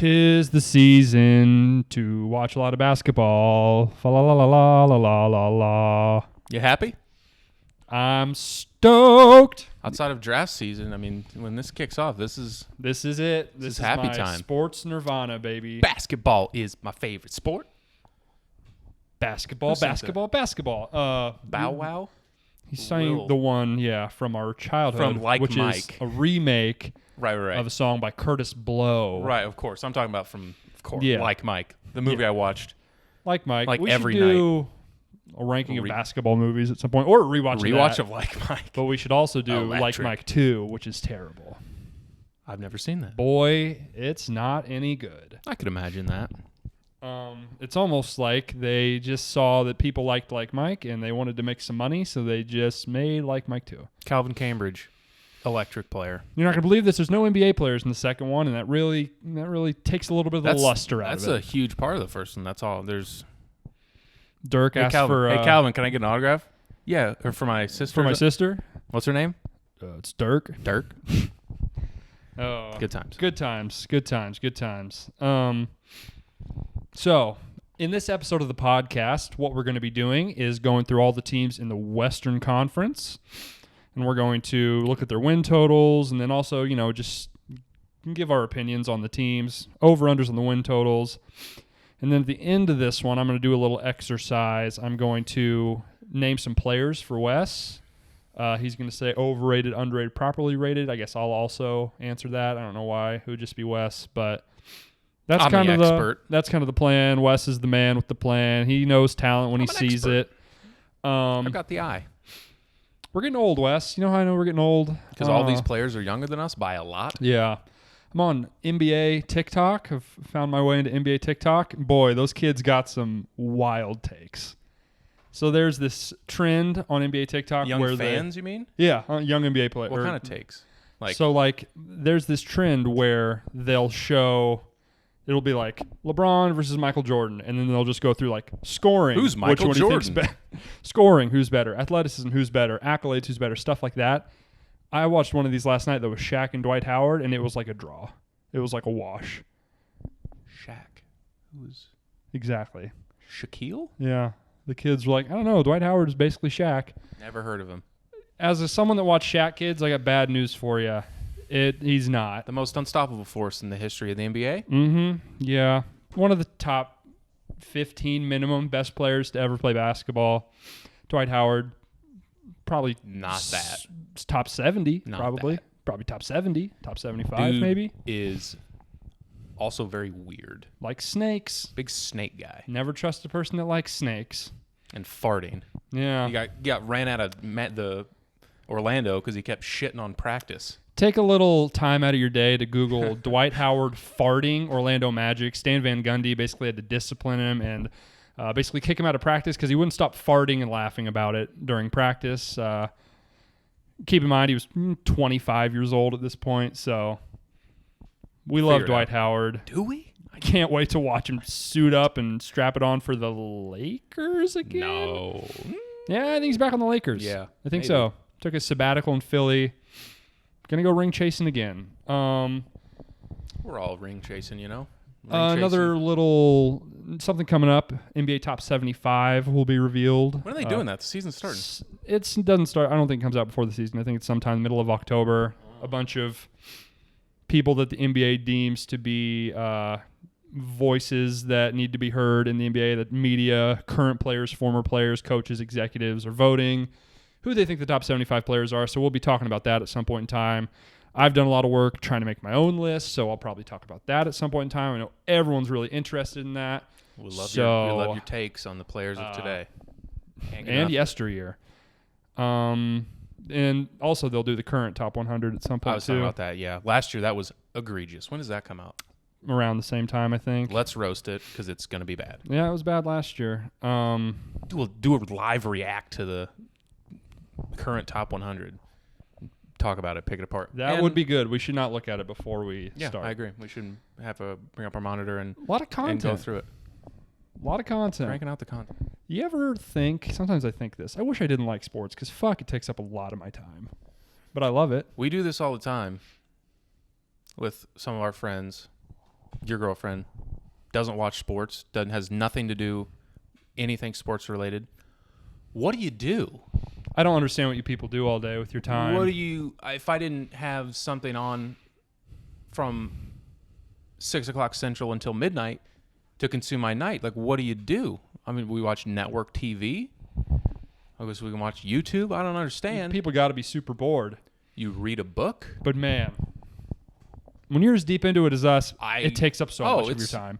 'Tis the season to watch a lot of basketball. Fa la la la la la la la la. You happy? I'm stoked. Outside of draft season, I mean, when this kicks off, this is it. This is happy my time. Sports nirvana, baby. Basketball is my favorite sport. Basketball. Bow Wow? He's saying the one, from our childhood, From Like which Mike. is a remake Right. of a song by Curtis Blow. Right, of course. I'm talking about Yeah. Like Mike, the movie I watched. Like Mike. Like we every should do a ranking of basketball movies at some point, or a rewatch of Like Mike. But we should also do Like Electric. Mike 2, which is terrible. I've never seen that. Boy, it's not any good. I could imagine that. It's almost like they just saw that people liked Like Mike and they wanted to make some money, so they just made Like Mike 2. Calvin Cambridge, electric player. You're not going to believe this. There's no NBA players in the second one, and that really takes a little bit of the luster out of it. That's a huge part of the first one. That's all. There's Dirk asked for... Hey, Calvin, can I get an autograph? Yeah, or for my sister. For my sister? What's her name? It's Dirk. Dirk. Oh, Good times. Good times. So, in this episode of the podcast, what we're going to be doing is going through all the teams in the Western Conference, and we're going to look at their win totals, and then also, just give our opinions on the teams, over-unders on the win totals. And then at the end of this one, I'm going to do a little exercise. I'm going to name some players for Wes. He's going to say overrated, underrated, properly rated. I guess I'll also answer that. I don't know why. It would just be Wes, but that's I'm kind the of expert. That's kind of the plan. Wes is the man with the plan. He knows talent when he sees it. I've got the eye. We're getting old, Wes. You know how I know we're getting old? Because all these players are younger than us by a lot. Yeah. I'm on NBA TikTok. I've found my way into NBA TikTok. Boy, those kids got some wild takes. So there's this trend on NBA TikTok Young where fans, you mean? Yeah, young NBA players. What kind of takes? There's this trend where they'll show, it'll be like LeBron versus Michael Jordan, and then they'll just go through like scoring. Who's Michael which one Jordan? He thinks scoring, who's better? Athleticism, who's better? Accolades, who's better? Stuff like that. I watched one of these last night that was Shaq and Dwight Howard, and it was like a draw. It was like a wash. Shaq. Who's Exactly. Shaquille? Yeah. The kids were like, I don't know, Dwight Howard is basically Shaq. Never heard of him. Someone that watched Shaq kids, I got bad news for you. He's not. The most unstoppable force in the history of the NBA? Mm-hmm. Yeah. One of the top 15 minimum best players to ever play basketball. Dwight Howard, probably Not that. Top 70, Not probably. that. Probably top 70, top 75 Dude maybe. is also very weird. Like snakes. Big snake guy. Never trust a person that likes snakes. And farting. Yeah. He got ran out of the Orlando because he kept shitting on practice. Take a little time out of your day to Google Dwight Howard farting Orlando Magic. Stan Van Gundy basically had to discipline him and basically kick him out of practice because he wouldn't stop farting and laughing about it during practice. Keep in mind, he was 25 years old at this point, so we love Dwight Howard. Do we? I can't wait to watch him suit up and strap it on for the Lakers again. No. Yeah, I think he's back on the Lakers. Yeah, I think maybe. so. Took a sabbatical in Philly. Gonna go ring chasing again. We're all ring chasing, you know? Another little something coming up. NBA Top 75 will be revealed. When are they doing that? The season's starting. It doesn't start. I don't think it comes out before the season. I think it's sometime middle of October. A bunch of people that the NBA deems to be voices that need to be heard in the NBA, that media, current players, former players, coaches, executives are voting who they think the top 75 players are. So we'll be talking about that at some point in time. I've done a lot of work trying to make my own list, so I'll probably talk about that at some point in time. I know everyone's really interested in that. We love your takes on the players of today. And yesteryear. And also they'll do the current top 100 at some point, I was talking about that, yeah. Last year, that was egregious. When does that come out? Around the same time, I think. Let's roast it, because it's going to be bad. Yeah, it was bad last year. Do a live react to the current top 100. Talk about it, pick it apart. That would be good. We should not look at it before we start. I agree. We should have to bring up our monitor and a lot of content. And go through it. A lot of content. Cranking out the content. You ever think, sometimes I think this, I wish I didn't like sports because it takes up a lot of my time. But I love it. We do this all the time with some of our friends. your girlfriend, doesn't watch sports, has nothing to do anything sports related. What do you do? I don't understand what you people do all day with your time. What do you? If I didn't have something on from 6 o'clock Central until midnight to consume my night, like what do you do? I mean, we watch network TV. I guess we can watch YouTube. I don't understand. People got to be super bored. You read a book, but man, when you're as deep into it as us, it takes up so much of your time.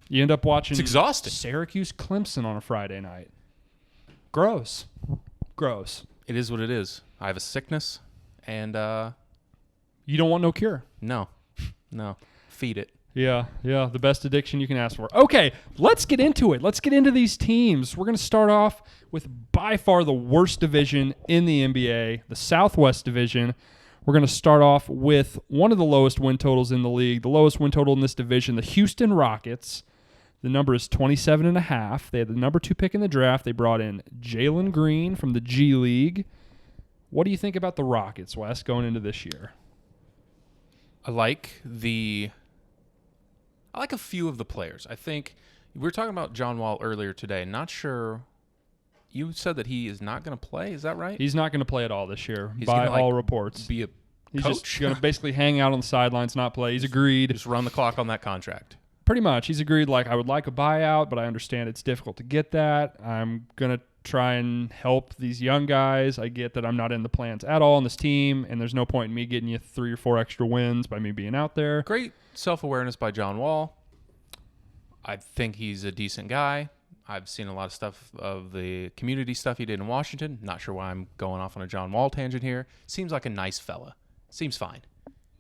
You end up watching. It's exhausting. Syracuse Clemson on a Friday night. Gross. It is what it is. I have a sickness, and you don't want no cure. No. Feed it. Yeah. The best addiction you can ask for. Okay, let's get into it. Let's get into these teams. We're going to start off with by far the worst division in the NBA, the Southwest Division. We're going to start off with one of the lowest win totals in the league, the lowest win total in this division, the Houston Rockets. The number is 27.5. They had the number 2 pick in the draft. They brought in Jalen Green from the G League. What do you think about the Rockets, Wes, going into this year? I like a few of the players. I think we were talking about John Wall earlier today. Not sure. You said that he is not going to play. Is that right? He's not going to play at all this year, He's by gonna, all reports. Be a He's coach? just going to basically hang out on the sidelines, not play. He's agreed. Just run the clock on that contract. Pretty much. He's agreed, I would like a buyout, but I understand it's difficult to get that. I'm going to try and help these young guys. I get that I'm not in the plans at all on this team, and there's no point in me getting you 3 or 4 extra wins by me being out there. Great self-awareness by John Wall. I think he's a decent guy. I've seen a lot of stuff of the community stuff he did in Washington. Not sure why I'm going off on a John Wall tangent here. Seems like a nice fella. Seems fine.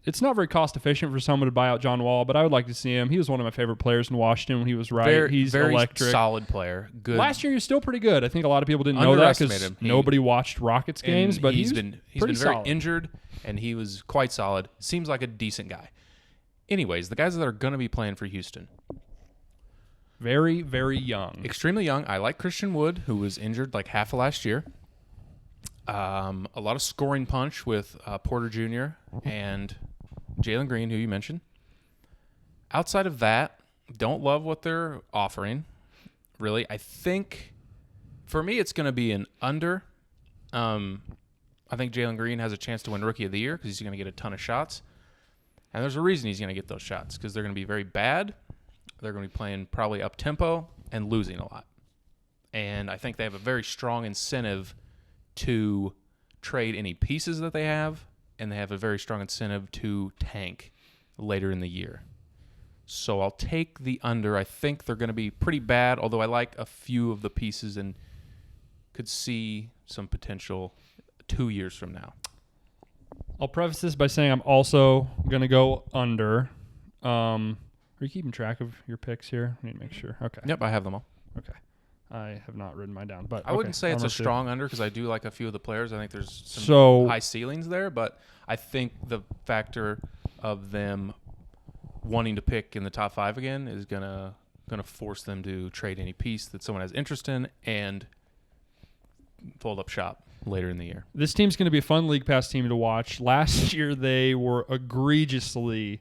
It's not very cost efficient for someone to buy out John Wall, but I would like to see him. He was one of my favorite players in Washington when he was right. He's very electric. Solid player. Good. Last year he was still pretty good. I think a lot of people didn't know that because nobody watched Rockets games, but he's been very solid. Injured, and he was quite solid. Seems like a decent guy. Anyways, the guys that are going to be playing for Houston. Very, very young. Extremely young. I like Christian Wood, who was injured like half of last year. A lot of scoring punch with Porter Jr. and Jalen Green, who you mentioned. Outside of that, don't love what they're offering, really. I think, for me, it's going to be an under. I think Jalen Green has a chance to win Rookie of the Year because he's going to get a ton of shots. And there's a reason he's going to get those shots because they're going to be very bad. They're going to be playing probably up-tempo and losing a lot. And I think they have a very strong incentive to trade any pieces that they have, and they have a very strong incentive to tank later in the year. So I'll take the under. I think they're going to be pretty bad, although I like a few of the pieces and could see some potential 2 years from now. I'll preface this by saying I'm also going to go under. Are you keeping track of your picks here? I need to make sure. Okay. Yep, I have them all. Okay. I have not written mine down, but I wouldn't say it's a strong under because I do like a few of the players. I think there's some high ceilings there, but I think the factor of them wanting to pick in the top 5 again is gonna force them to trade any piece that someone has interest in and fold up shop later in the year. This team's going to be a fun League Pass team to watch. Last year they were egregiously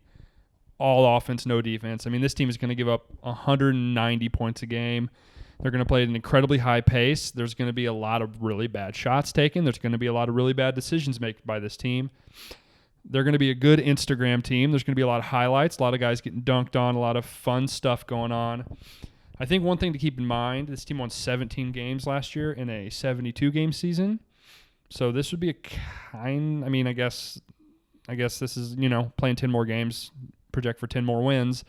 all offense, no defense. I mean, this team is going to give up 190 points a game. They're going to play at an incredibly high pace. There's going to be a lot of really bad shots taken. There's going to be a lot of really bad decisions made by this team. They're going to be a good Instagram team. There's going to be a lot of highlights, a lot of guys getting dunked on, a lot of fun stuff going on. I think one thing to keep in mind, this team won 17 games last year in a 72-game season. So this would be I guess this is, playing 10 more games, project for 10 more wins.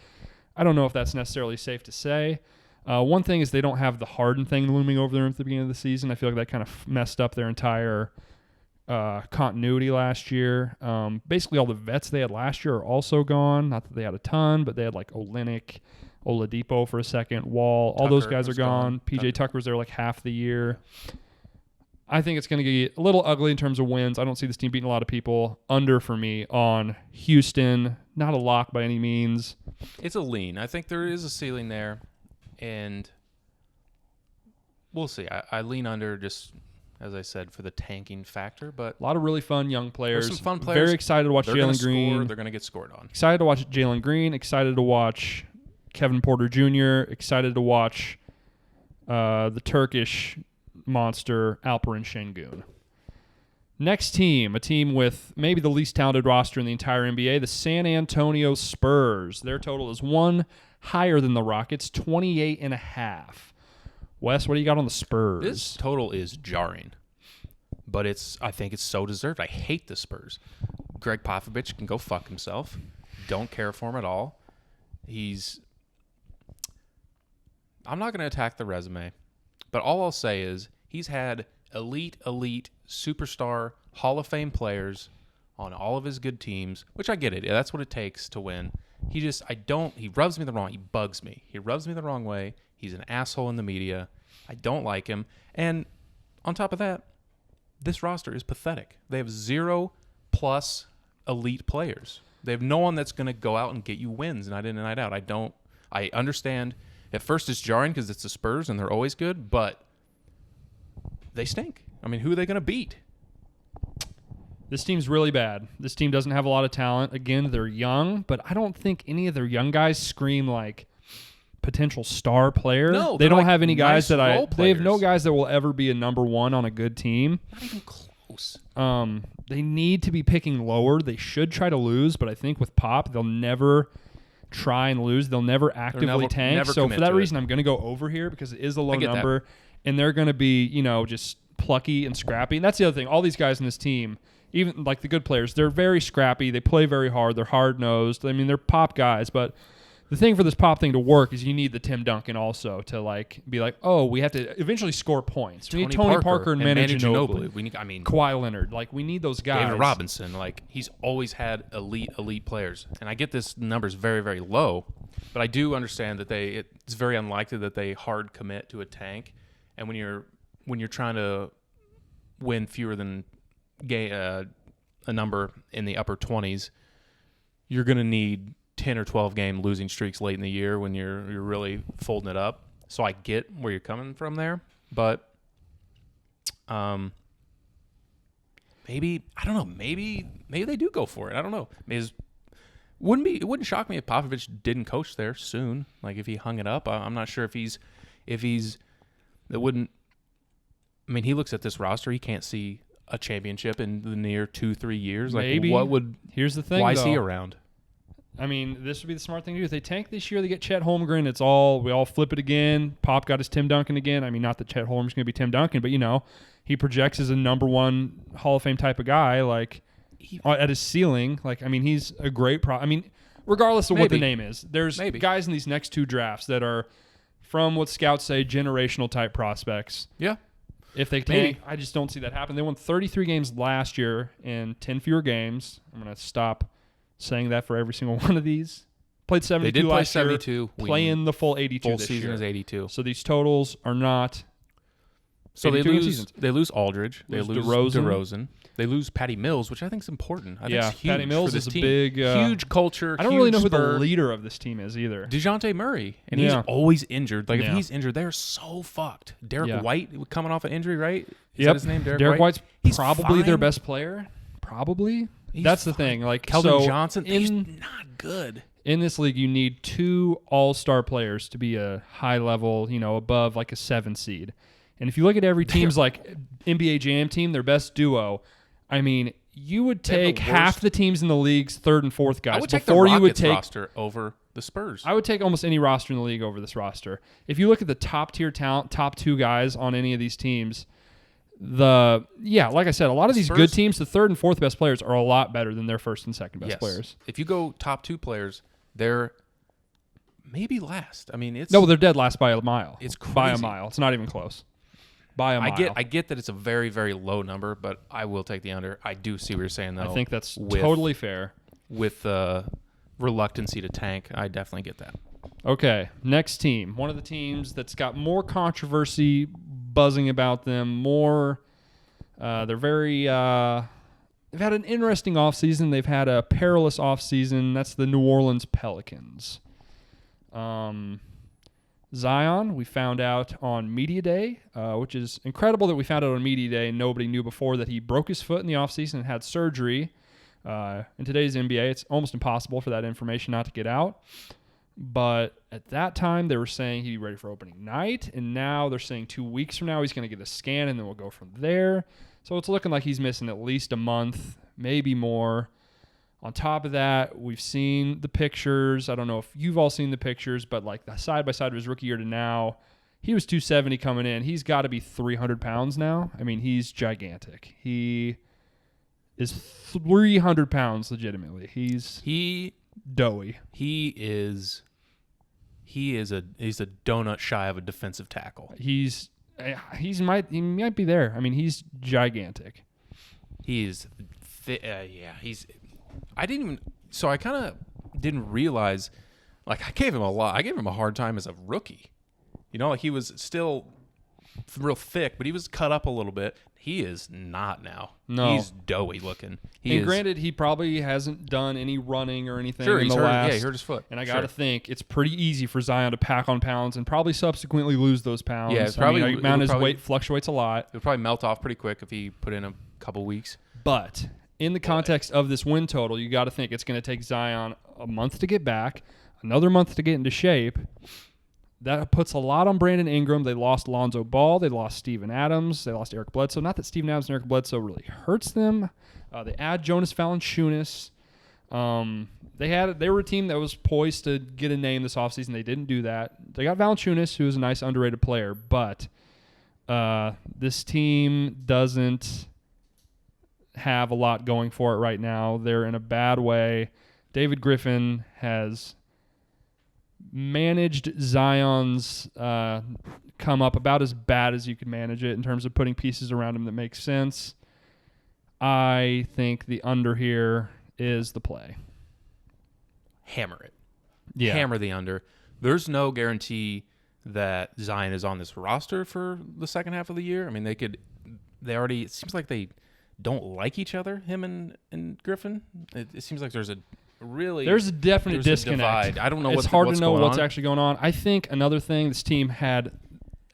I don't know if that's necessarily safe to say. One thing is they don't have the Harden thing looming over them at the beginning of the season. I feel like that kind of messed up their entire continuity last year. Basically, all the vets they had last year are also gone. Not that they had a ton, but they had like Olynyk, Oladipo for a second, Wall. All those guys are gone. PJ Tucker was there like half the year. I think it's going to get a little ugly in terms of wins. I don't see this team beating a lot of people. Under for me on Houston. Not a lock by any means. It's a lean. I think there is a ceiling there, and we'll see. I lean under just as I said, for the tanking factor. But a lot of really fun young players. there's some fun players. Very excited to watch Jalen Green. They're going to get scored on. Excited to watch Jalen Green. Excited to watch Kevin Porter Jr. Excited to watch the Turkish monster Alperen Şengün. Next team, a team with maybe the least talented roster in the entire NBA, the San Antonio Spurs. Their total is one higher than the Rockets, 28.5. Wes, what do you got on the Spurs? This total is jarring, but I think it's so deserved. I hate the Spurs. Greg Popovich can go fuck himself. Don't care for him at all. I'm not going to attack the resume, but all I'll say is he's had elite superstar Hall of Fame players on all of his good teams, which I get it. That's what it takes to win. He rubs me the wrong. He bugs me. He rubs me the wrong way. He's an asshole in the media. I don't like him. And on top of that, this roster is pathetic. They have 0+ elite players. They have no one that's going to go out and get you wins night in and night out. I understand. At first it's jarring because it's the Spurs and they're always good, but they stink. I mean, who are they going to beat? This team's really bad. This team doesn't have a lot of talent. Again, they're young, but I don't think any of their young guys scream like potential star player. No, they don't like have any guys nice they have no guys that will ever be a number one on a good team. Not even close. They need to be picking lower. They should try to lose, but I think with Pop, they'll never try and lose. They'll never actively tank. Never so for that reason, it. I'm going to go over here because it is a low get number, that. and they're going to be, just plucky and scrappy. And that's the other thing. All these guys in this team, even like the good players, they're very scrappy. They play very hard. They're hard-nosed. I mean, they're Pop guys, but the thing for this Pop thing to work is you need the Tim Duncan also to be like, oh, we have to eventually score points. We need Tony Parker and Manu Ginobili. We need, Kawhi Leonard. We need those guys. David Robinson. He's always had elite players. And I get this number's very, very low, but I do understand that it's very unlikely that they hard commit to a tank. And when you're trying to win fewer than a number in the upper 20s, you're going to need 10 or 12 game losing streaks late in the year when you're really folding it up. So I get where you're coming from there, but maybe I don't know. Maybe they do go for it. I don't know. It wouldn't shock me if Popovich didn't coach there soon. Like if he hung it up, I'm not sure if he's it wouldn't. I mean, he looks at this roster. He can't see a championship in the near 2-3 years. Maybe. Here's the thing. Why is he around? I mean, this would be the smart thing to do. If they tank this year, they get Chet Holmgren. We all flip it again. Pop got his Tim Duncan again. I mean, not that Chet Holmgren's going to be Tim Duncan, but he projects as a number one Hall of Fame type of guy. At his ceiling, he's a great regardless of what the name is. There's guys in these next two drafts that are, from what scouts say, generational type prospects. Yeah. If they tank, I just don't see that happen. They won 33 games last year in 10 fewer games. I'm going to stop saying that for every single one of these. Played 72 they did play last 72. year. Playing the full 82 full this season year. is 82. So these totals are not. So they lose Aldridge. They lose DeRozan. They lose Patty Mills, which I think is important. I think it's huge Patty Mills for this is a team. big huge culture. I don't really know who the leader of this team is either. DeJounte Murray, and he's always injured. If he's injured, they're so fucked. Derek White coming off an injury, right? Is that his name? Derek White's he's probably fine. their best player. Probably. That's the thing. Keldon Johnson, he's not good. In this league, you need 2 all-star players to be a high level, above a 7 seed. And if you look at every team's NBA Jam team, their best duo, you would take half the teams in the league's 3rd and 4th guys. I would take the Rockets roster over the Spurs. I would take almost any roster in the league over this roster. If you look at the top-tier talent, top 2 guys on any of these teams, like I said, a lot of these Spurs, good teams, the 3rd and 4th best players are a lot better than their 1st and 2nd best players. If you go top 2 players, they're maybe last. They're dead last by a mile. It's crazy. By a mile. It's not even close. By a mile. I get that it's a very, very low number, but I will take the under. I do see what you're saying, though. I think that's totally fair. With reluctancy to tank, I definitely get that. Okay, next team. One of the teams that's got more controversy buzzing about them, they're very... they've had an interesting offseason. They've had a perilous offseason. That's the New Orleans Pelicans. Zion, we found out on Media Day, which is incredible that we found out on Media Day and nobody knew before that he broke his foot in the offseason and had surgery. In today's NBA, it's almost impossible for that information not to get out. But at that time, they were saying he'd be ready for opening night, and now they're saying 2 weeks from now he's going to get a scan, and then we'll go from there. So it's looking like he's missing at least a month, maybe more. On top of that, we've seen the pictures. I don't know if you've all seen the pictures, but like the side-by-side of his rookie year to now, he was 270 coming in. He's got to be 300 pounds now. I mean, he's gigantic. He is 300 pounds legitimately. He's doughy. He is a donut shy of a defensive tackle. He might be there. I mean, he's gigantic. He's I kind of didn't realize, like, I gave him a hard time as a rookie. You know, like he was still real thick, but he was cut up a little bit. He is not now. No. He's doughy looking. Granted, he probably hasn't done any running or anything Sure, in the he hurt his foot. And I got to think it's pretty easy for Zion to pack on pounds and probably subsequently lose those pounds. Yeah, his weight fluctuates a lot. It would probably melt off pretty quick if he put in a couple weeks. But in the context of this win total, you got to think it's going to take Zion a month to get back, another month to get into shape. That puts a lot on Brandon Ingram. They lost Lonzo Ball. They lost Steven Adams. They lost Eric Bledsoe. Not that Steven Adams and Eric Bledsoe really hurts them. They add Jonas Valanciunas. They were a team that was poised to get a name this offseason. They didn't do that. They got Valanciunas, who is a nice underrated player, but this team doesn't have a lot going for it right now. They're in a bad way. David Griffin has managed Zion's come up about as bad as you could manage it in terms of putting pieces around him that make sense. I think the under here is the play. Hammer it. Yeah. Hammer the under. There's no guarantee that Zion is on this roster for the second half of the year. I mean, it seems like they don't like each other, him and Griffin. It seems like there's a definite disconnect. I don't know. It's hard to know what's actually going on. I think another thing, this team had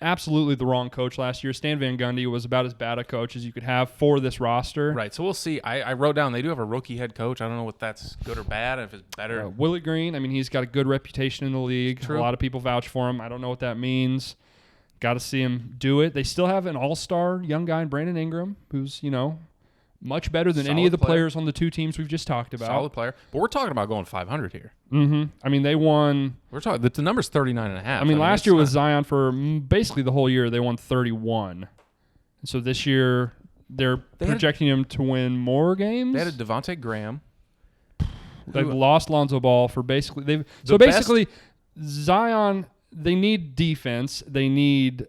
absolutely the wrong coach last year. Stan Van Gundy was about as bad a coach as you could have for this roster. Right. So we'll see. I wrote down they do have a rookie head coach. I don't know if that's good or bad. If it's better, Willie Green. I mean, he's got a good reputation in the league. True. A lot of people vouch for him. I don't know what that means. Got to see him do it. They still have an all-star young guy in Brandon Ingram, who's much better than any of the players on the two teams we've just talked about. Solid player. But we're talking about going 500 here. Mm-hmm. I mean, they won. We're talking. The number's 39.5. I mean, last year was Zion for basically the whole year. They won 31. And so this year, they're projecting him to win more games. They had a Devontae Graham. They've lost Lonzo Ball for basically. Zion, they need defense. They need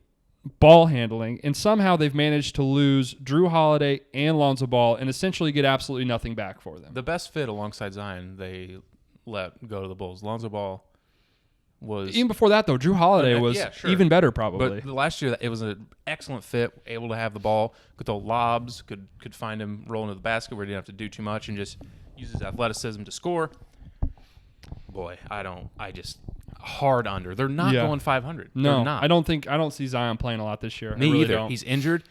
ball handling, and somehow they've managed to lose Drew Holiday and Lonzo Ball and essentially get absolutely nothing back for them. The best fit alongside Zion they let go to the Bulls. Lonzo Ball was... Even before that, though, Drew Holiday was even better probably. But last year, it was an excellent fit, able to have the ball, could throw lobs, could find him rolling to the basket where he didn't have to do too much and just use his athleticism to score. Boy, hard under. They're not going 500. No, they're not. I don't see Zion playing a lot this year. Me I really either. Don't. He's injured.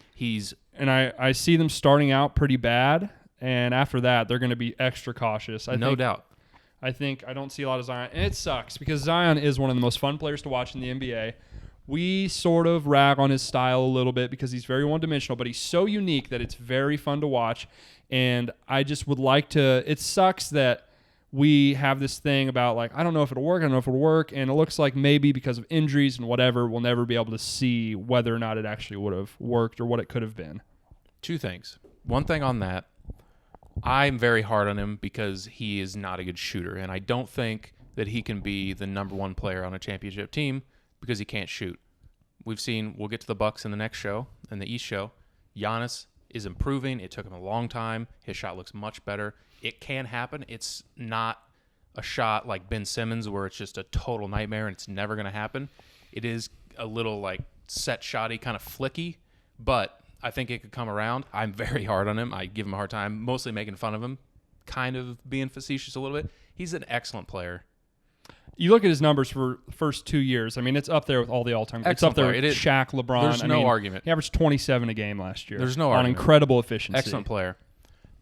And I see them starting out pretty bad, and after that they're going to be extra cautious. No doubt. I don't see a lot of Zion, and it sucks because Zion is one of the most fun players to watch in the NBA. We sort of rag on his style a little bit because he's very one-dimensional, but he's so unique that it's very fun to watch, and I just would like to. It sucks that we have this thing about, like, I don't know if it'll work, and it looks like maybe because of injuries and whatever, we'll never be able to see whether or not it actually would have worked or what it could have been. Two things. One thing on that, I'm very hard on him because he is not a good shooter, and I don't think that he can be the number one player on a championship team because he can't shoot. We'll get to the Bucks in the next show, in the East show. Giannis is improving. It took him a long time. His shot looks much better. It can happen. It's not a shot like Ben Simmons where it's just a total nightmare and it's never going to happen. It is a little like set shotty, kind of flicky, but I think it could come around. I'm very hard on him. I give him a hard time, mostly making fun of him, kind of being facetious a little bit. He's an excellent player. You look at his numbers for the first 2 years. I mean, it's up there with all the all-time. It's up there with Shaq, LeBron. There's no argument. He averaged 27 a game last year. There's no on argument. Incredible efficiency. Excellent player.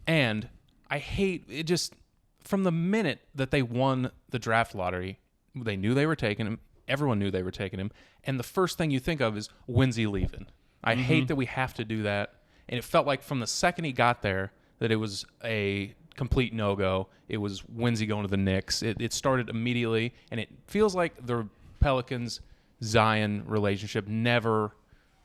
And I hate it. Just from the minute that they won the draft lottery, they knew they were taking him. Everyone knew they were taking him. And the first thing you think of is, when's he leaving? I hate that we have to do that. And it felt like from the second he got there that it was a complete no-go. It was, when's he going to the Knicks? It started immediately. And it feels like the Pelicans-Zion relationship never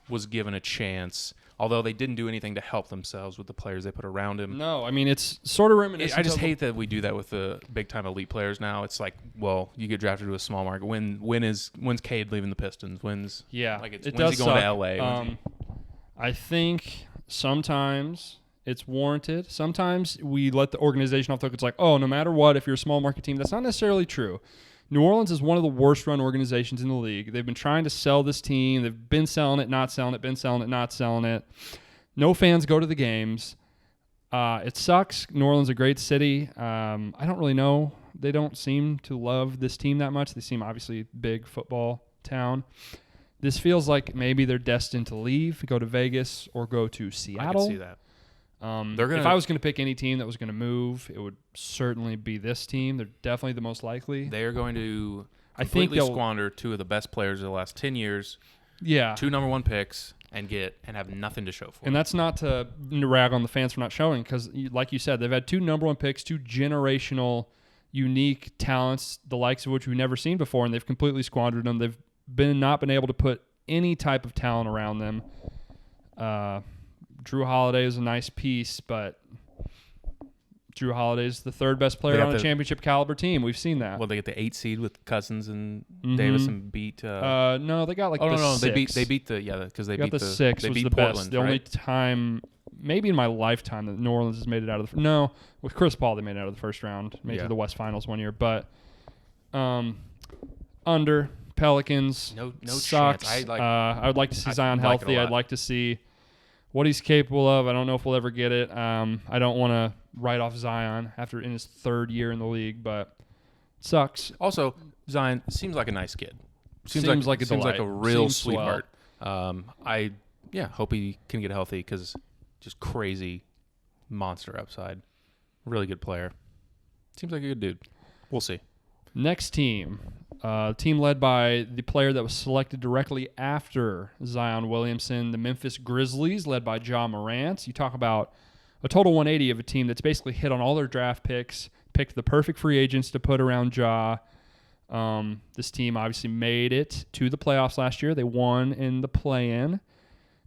was given a chance, although they didn't do anything to help themselves with the players they put around him. No, I mean, it's sort of reminiscent. I just hate that we do that with the big-time elite players now. It's like, well, you get drafted to a small market. When's Cade leaving the Pistons? When's he going to L.A.? I think sometimes it's warranted. Sometimes we let the organization off the hook. It's like, oh, no matter what, if you're a small market team, that's not necessarily true. New Orleans is one of the worst-run organizations in the league. They've been trying to sell this team. They've been selling it, not selling it, been selling it, not selling it. No fans go to the games. It sucks. New Orleans is a great city. I don't really know. They don't seem to love this team that much. They seem obviously big football town. This feels like maybe they're destined to leave, go to Vegas, or go to Seattle. I can see that. If I was going to pick any team that was going to move, it would certainly be this team. They're definitely the most likely. They are going to completely squander two of the best players of the last 10 years. Yeah. 2 number 1 picks and have nothing to show for it. And that's not to rag on the fans for not showing, because like you said, they've had 2 number 1 picks, 2 generational, unique talents, the likes of which we've never seen before, and they've completely squandered them. They've not been able to put any type of talent around them. Drew Holiday is a nice piece, but Drew Holiday is the 3rd best player on a championship caliber team. We've seen that. Well, they get the 8 seed with Cousins and Davis and beat. No, they got like the 6. They beat the 6. They was beat the Portland. Best. The only time, maybe in my lifetime, that New Orleans has made it out of the. With Chris Paul, they made it out of the first round, made it to the West Finals one year, but under Pelicans. No sucks. chance. I would like to see Zion healthy. I'd like to see what he's capable of. I don't know if we'll ever get it. I don't want to write off Zion in his 3rd year in the league, but it sucks. Also, Zion seems like a nice kid. Seems like a real sweetheart. I hope he can get healthy, because just crazy monster upside. Really good player. Seems like a good dude. We'll see. Next team. Team led by the player that was selected directly after Zion Williamson, the Memphis Grizzlies, led by Ja Morant. You talk about a total 180 of a team that's basically hit on all their draft picks, picked the perfect free agents to put around Ja. This team obviously made it to the playoffs last year. They won in the play-in.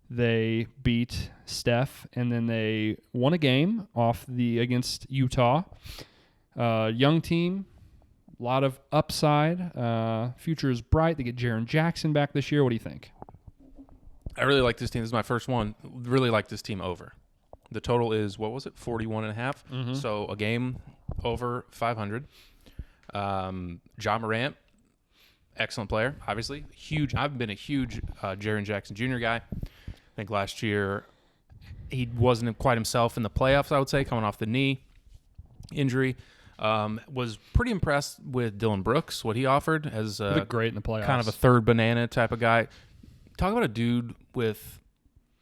They beat Steph, and then they won a game against Utah. Young team. A lot of upside. Future is bright. They get Jaren Jackson back this year. What do you think? I really like this team. This is my first one. Really like this team over. The total is, 41.5? So a game over 500. Ja Morant, excellent player, obviously. I've been a huge Jaren Jackson Jr. guy. I think last year he wasn't quite himself in the playoffs, I would say, coming off the knee injury. Was pretty impressed with Dylan Brooks, what he offered as great in the playoffs. Kind of a third banana type of guy. Talk about a dude with,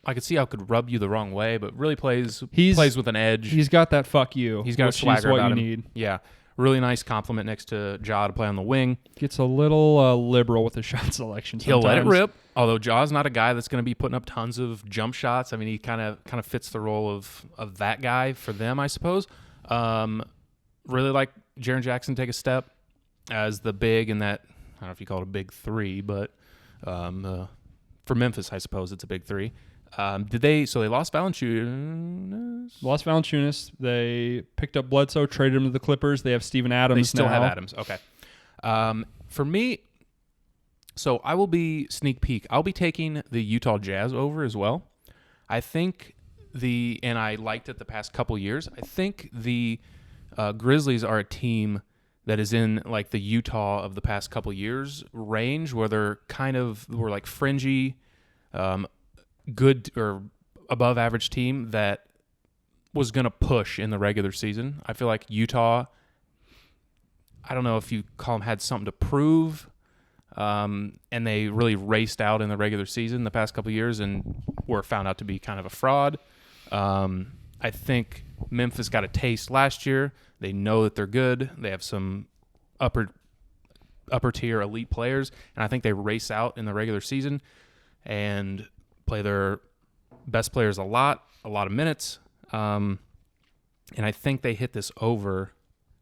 I could see how it could rub you the wrong way, but really plays with an edge. He's got that fuck you. He's got a swagger about him. Need. Yeah. Really nice compliment next to Ja to play on the wing. Gets a little liberal with his shot selection sometimes. He'll let it rip, although Ja's not a guy that's going to be putting up tons of jump shots. I mean, he kind of fits the role of that guy for them, I suppose. Really like Jaren Jackson take a step as the big in that, I don't know if you call it a big 3, but for Memphis, I suppose it's a big 3. They lost Valanciunas? Lost Valanciunas. They picked up Bledsoe, traded him to the Clippers. They have Steven Adams now. They still have Adams. Okay. For me, so I will be sneak peek. I'll be taking the Utah Jazz over as well. I think and I liked it the past couple years. I think the Grizzlies are a team that is in like the Utah of the past couple years range, where we're like fringy, good or above average team that was going to push in the regular season. I feel like Utah I don't know if you call them had something to prove, and they really raced out in the regular season the past couple of years and were found out to be kind of a fraud. I think Memphis got a taste last year. They know that they're good. They have some upper tier elite players, and I think they race out in the regular season and play their best players a lot of minutes. And I think they hit this over,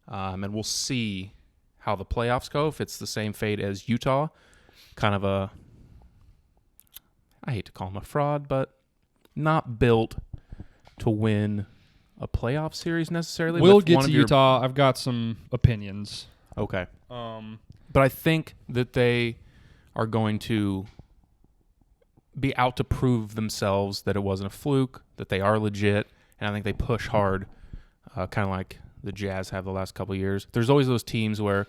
and we'll see how the playoffs go. If it's the same fate as Utah, kind of I hate to call them a fraud, but not built to win a playoff series necessarily. We'll get to Utah. I've got some opinions. Okay. But I think that they are going to be out to prove themselves that it wasn't a fluke, that they are legit, and I think they push hard, kind of like the Jazz have the last couple of years. There's always those teams where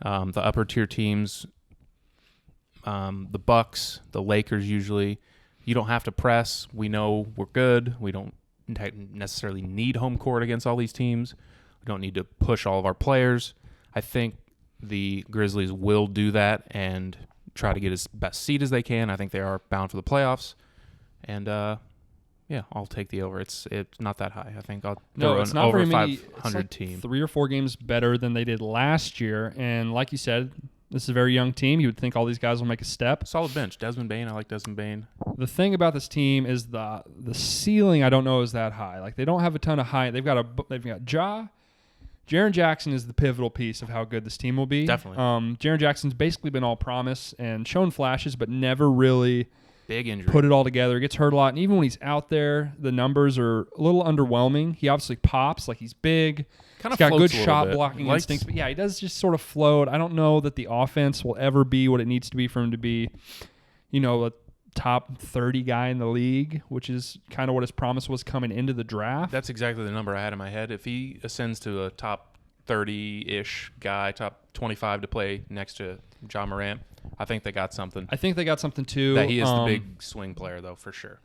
the upper tier teams, the Bucks, the Lakers usually, you don't have to press. We know we're good. We don't necessarily need home court against all these teams. We don't need to push all of our players. I think the Grizzlies will do that and try to get as best seed as they can. I think they are bound for the playoffs. And, I'll take the over. It's not that high. I think I'll throw it's an not over very many, 500 like team. 3 or 4 games better than they did last year. And like you said, this is a very young team. You would think all these guys will make a step. Solid bench. Desmond Bane. I like Desmond Bane. The thing about this team is the ceiling, I don't know, is that high. Like, they don't have a ton of height. They've got Ja. Jaren Jackson is the pivotal piece of how good this team will be. Definitely. Jaren Jackson's basically been all promise and shown flashes, but never really big injury. Put it all together. Gets hurt a lot. And even when he's out there, the numbers are a little underwhelming. He obviously pops. Like, he's big. He's got good shot blocking instincts. But, yeah, he does just sort of float. I don't know that the offense will ever be what it needs to be for him to be, a top 30 guy in the league, which is kind of what his promise was coming into the draft. That's exactly the number I had in my head. If he ascends to a top 30-ish guy, top 25 to play next to Ja Morant, I think they got something. I think they got something too. That he is the big swing player, though, for sure.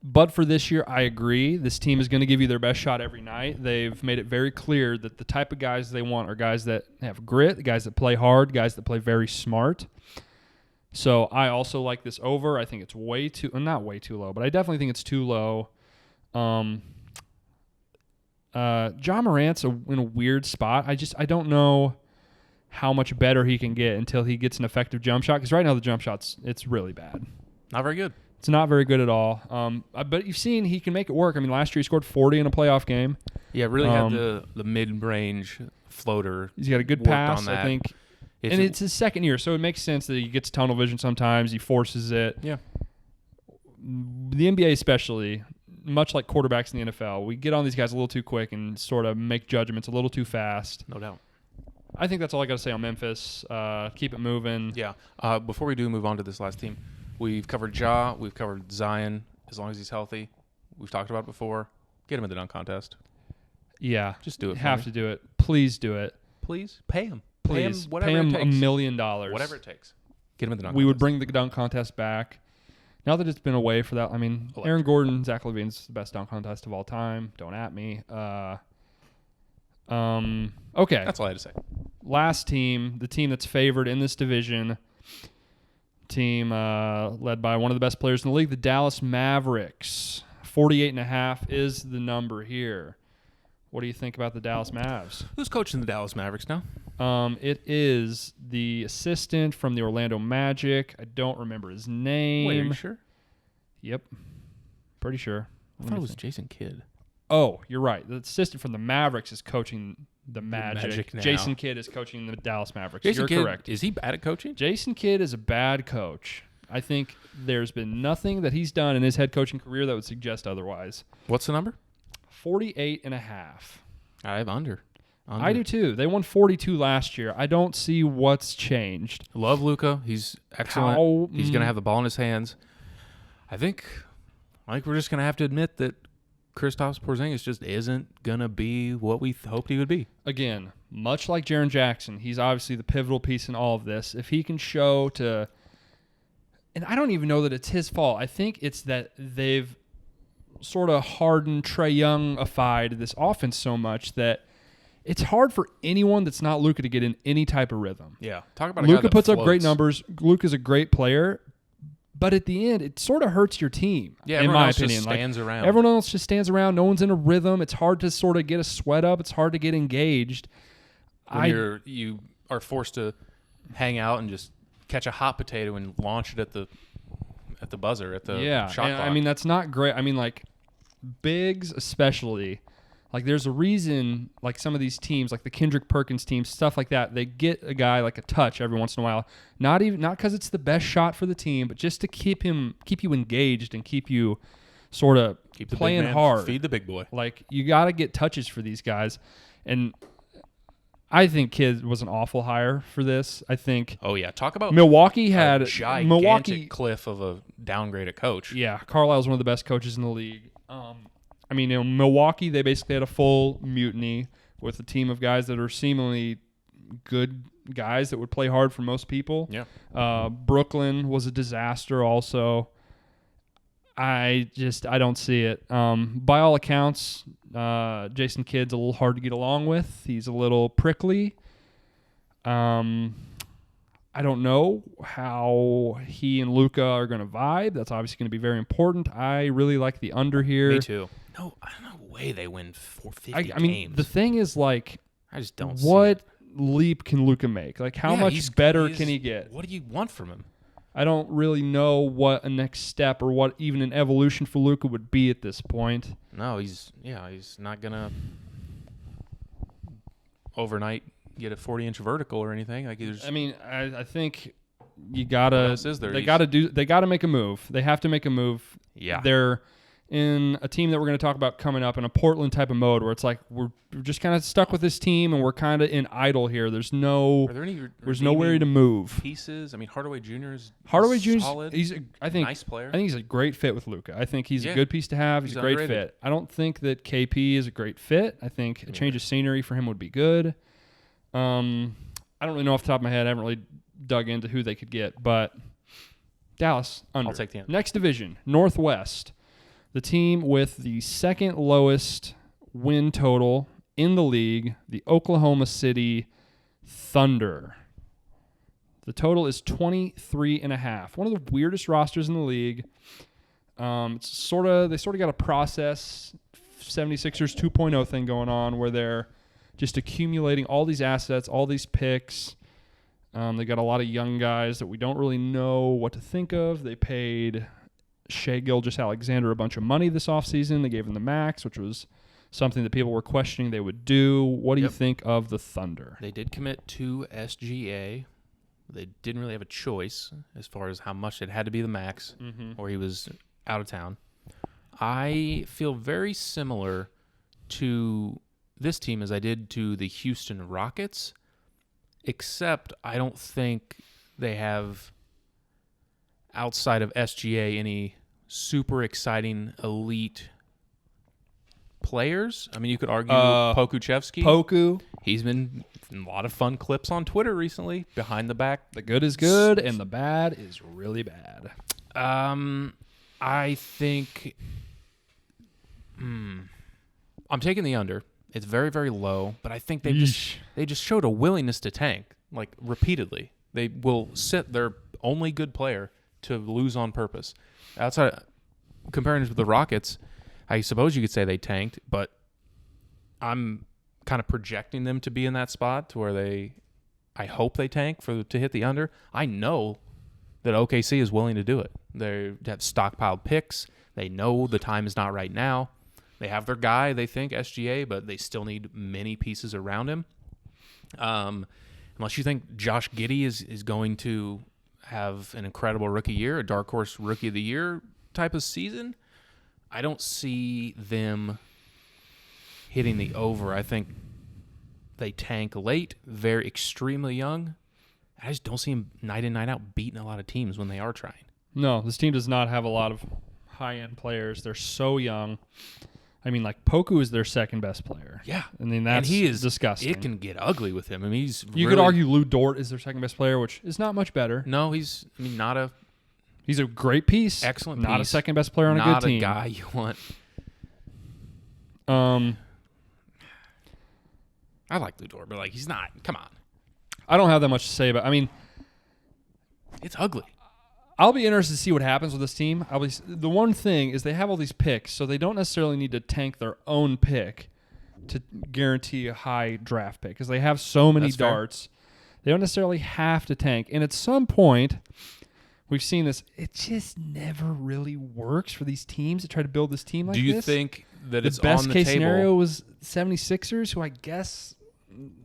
But for this year, I agree. This team is going to give you their best shot every night. They've made it very clear that the type of guys they want are guys that have grit, guys that play hard, guys that play very smart. So I also like this over. I think it's not way too low, but I definitely think it's too low. Ja Morant's in a weird spot. I don't know how much better he can get until he gets an effective jump shot, because right now the jump shot's it's really bad. Not very good. It's not very good at all. But you've seen he can make it work. I mean, last year he scored 40 in a playoff game. Yeah, really had the mid-range floater. He's got a good pass, I think. And it's his second year, so it makes sense that he gets tunnel vision sometimes. He forces it. Yeah. The NBA especially, much like quarterbacks in the NFL, we get on these guys a little too quick and sort of make judgments a little too fast. No doubt. I think that's all I got to say on Memphis. Keep it moving. Yeah. Before we do move on to this last team, we've covered Ja. We've covered Zion, as long as he's healthy. We've talked about it before. Get him in the dunk contest. Yeah. Just do it. Have to do it. Please do it. Please pay him. Please. Pay him it takes. $1 million. Whatever it takes. Get him in the dunk contest. We would bring the dunk contest back. Now that it's been away for that, I mean, Aaron Gordon, Zach LaVine's the best dunk contest of all time. Don't at me. Okay. That's all I had to say. Last team, the team that's favored in this division, team led by one of the best players in the league, the Dallas Mavericks. 48.5 is the number here. What do you think about the Dallas Mavs? Who's coaching the Dallas Mavericks now? It is the assistant from the Orlando Magic. I don't remember his name. Wait, are you sure? Yep. Pretty sure. I thought it was Jason Kidd. Oh, you're right. The assistant from the Mavericks is coaching the Magic. Now. Jason Kidd is coaching the Dallas Mavericks. Jason Kidd, correct. Is he bad at coaching? Jason Kidd is a bad coach. I think there's been nothing that he's done in his head coaching career that would suggest otherwise. What's the number? 48.5. I have under. I do too. They won 42 last year. I don't see what's changed. Love Luca. He's excellent. He's going to have the ball in his hands. I think we're just going to have to admit that Kristaps Porzingis just isn't going to be what we hoped he would be. Again, much like Jaren Jackson, he's obviously the pivotal piece in all of this. If he can show to... And I don't even know that it's his fault. I think it's that they've sort of hardened Trae Young-ified this offense so much that it's hard for anyone that's not Luca to get in any type of rhythm. Yeah. Talk about a guy Luca that puts up great floats. numbers. Luca's a great player, but at the end, it sort of hurts your team. Yeah, in everyone my else opinion, just stands around. Everyone else just stands around. No one's in a rhythm. It's hard to sort of get a sweat up. It's hard to get engaged. When you are forced to hang out and just catch a hot potato and launch it at the buzzer at the shot clock. I mean, that's not great. I mean, like bigs especially. Like there's a reason, like some of these teams, like the Kendrick Perkins teams, stuff like that, they get a guy like a touch every once in a while. Not because it's the best shot for the team, but just to keep you engaged and keep you sort of playing hard. Feed the big boy. Like you got to get touches for these guys, and I think Kidd was an awful hire for this. I think. Oh yeah, talk about Milwaukee had a gigantic cliff of a downgraded coach. Yeah, Carlisle's one of the best coaches in the league. I mean, Milwaukee, they basically had a full mutiny with a team of guys that are seemingly good guys that would play hard for most people. Yeah. Brooklyn was a disaster also. I don't see it. By all accounts, Jason Kidd's a little hard to get along with. He's a little prickly. I don't know how he and Luca are going to vibe. That's obviously going to be very important. I really like the under here. Me too. No, I don't know way they win 450 I mean, games. the thing is, like, I just don't what see it. leap can Luca make? Like, how much better can he get? What do you want from him? I don't really know what a next step or what even an evolution for Luca would be at this point. No, he's not going to overnight get a 40-inch vertical or anything. Like I think you gotta. What else is there? They gotta make a move. They have to make a move. Yeah. They're in a team that we're going to talk about coming up in a Portland type of mode where it's like we're just kind of stuck with this team and we're kind of in idle here. There's nowhere to move. Pieces. I mean, Hardaway Jr. is solid. I think nice player. I think he's a great fit with Luca. I think he's a good piece to have. He's a great underrated. fit. I don't think that KP is a great fit. I think a change of scenery for him would be good. I don't really know off the top of my head. I haven't really dug into who they could get, but Dallas under. I'll take the under. Next division, Northwest. The team with the second lowest win total in the league, the Oklahoma City Thunder. The total is 23.5. One of the weirdest rosters in the league. They sort of got a process 76ers 2.0 thing going on where they're just accumulating all these assets, all these picks. They got a lot of young guys that we don't really know what to think of. They paid Shai Gilgeous-Alexander a bunch of money this offseason. They gave him the max, which was something that people were questioning they would do. What do you think of the Thunder? They did commit to SGA. They didn't really have a choice as far as how much it had to be the max or he was out of town. I feel very similar to this team as I did to the Houston Rockets, except I don't think they have, outside of SGA, any super exciting elite players. I mean, you could argue Pokuševski. Poku. He's been in a lot of fun clips on Twitter recently, behind the back. The good is good, and the bad is really bad. I think I'm taking the under. It's very, very low, but I think they just showed a willingness to tank, like, repeatedly. They will sit their only good player to lose on purpose. Outside, comparing it with the Rockets, I suppose you could say they tanked, but I'm kind of projecting them to be in that spot to where I hope they tank to hit the under. I know that OKC is willing to do it. They have stockpiled picks. They know the time is not right now. They have their guy, they think, SGA, but they still need many pieces around him. Unless you think Josh Giddey is going to have an incredible rookie year, a dark horse rookie of the year type of season, I don't see them hitting the over. I think they tank late, very extremely young. I just don't see them night in, night out beating a lot of teams when they are trying. No, this team does not have a lot of high-end players. They're so young. I mean, like, Poku is their second best player. Yeah. I mean, that's disgusting. It can get ugly with him. I mean, you could argue Lou Dort is their second best player, which is not much better. No, he's a great piece. Excellent not piece. A second best player on a good team. Not a guy you want. I like Lou Dort, but like he's not. Come on, I don't have that much to say about. I mean, it's ugly. I'll be interested to see what happens with this team. The one thing is they have all these picks, so they don't necessarily need to tank their own pick to guarantee a high draft pick because they have so many darts. Fair. They don't necessarily have to tank. And at some point, we've seen this. It just never really works for these teams to try to build this team like this. Do you think that it's on the table? The best case scenario was 76ers, who I guess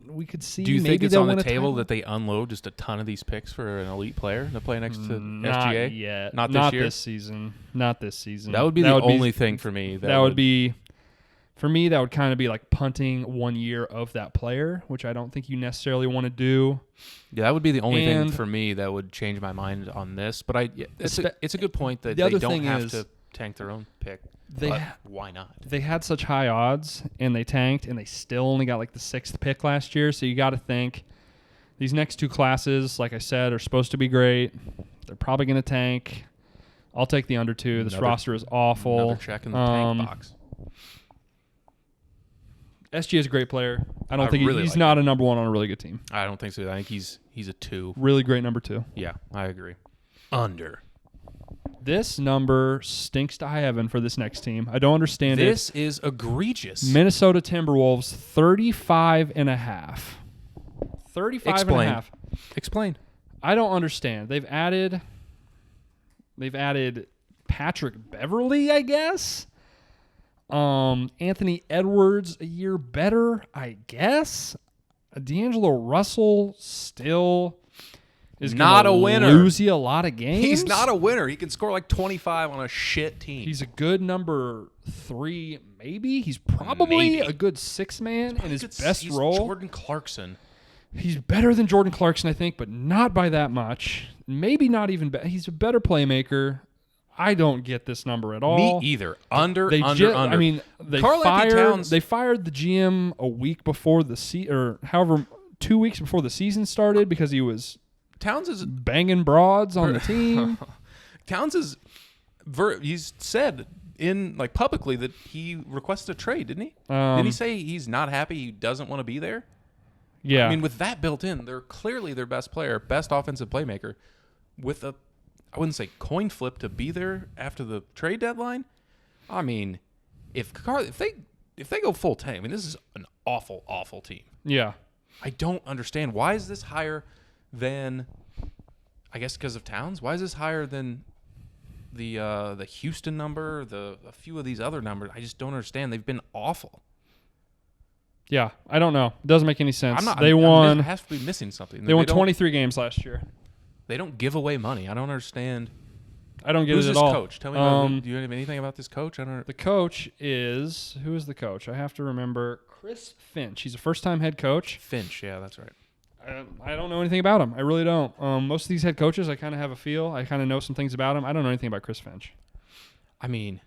we could see. Do you maybe think it's on the table that they unload just a ton of these picks for an elite player to play next to SGA? Not yet. Not this year? This season. Not this season. That would be the only thing for me. That would be... For me, that would kind of be like punting 1 year of that player, which I don't think you necessarily want to do. Yeah, that would be the only thing for me that would change my mind on this. But it's a good point that they don't have to tank their own pick. Why not? They had such high odds, and they tanked, and they still only got like the 6th pick last year. So you got to think these next 2 classes, like I said, are supposed to be great. They're probably going to tank. I'll take the under 2. This roster is awful. Another check in the tank box. SG is a great player. I don't think he's not a number 1 on a really good team. I don't think so. I think he's a 2. Really great number 2. Yeah, I agree. Under. This number stinks to high heaven for this next team. I don't understand it. This is egregious. Minnesota Timberwolves, 35.5. 35.5. Explain. I don't understand. They've added Patrick Beverley, I guess. Anthony Edwards a year better, I guess. D'Angelo Russell still is not a winner. Lose you a lot of games. He's not a winner. He can score like 25 on a shit team. He's a good number 3, maybe. He's probably a good 6 man in his best role. Jordan Clarkson. He's better than Jordan Clarkson, I think, but not by that much. Maybe not even better. He's a better playmaker. I don't get this number at all. Me either. Under. I mean, they fired the GM a week before the however 2 weeks before the season started because he was Towns is banging broads on the team. Towns is he's said in like publicly that he requested a trade, didn't he? Didn't he say he's not happy? He doesn't want to be there. Yeah. I mean, with that built in, they're clearly their best player, best offensive playmaker, with a I wouldn't say coin flip to be there after the trade deadline. I mean, if they go full tank, I mean, this is an awful, awful team. Yeah. I don't understand. Why is this higher than, I guess because of Towns? Why is this higher than the Houston number, a few of these other numbers? I just don't understand. They've been awful. Yeah, I don't know. It doesn't make any sense. They won. It has to be missing something. They won 23 games last year. They don't give away money. I don't understand. I don't get Who's it at this all. Coach? Tell me. Do you have anything about this coach? The coach is who is the coach? I have to remember. Chris Finch. He's a first-time head coach. Finch, yeah, that's right. I don't know anything about him. I really don't. Most of these head coaches, I kind of have a feel. I kind of know some things about him. I don't know anything about Chris Finch. I mean,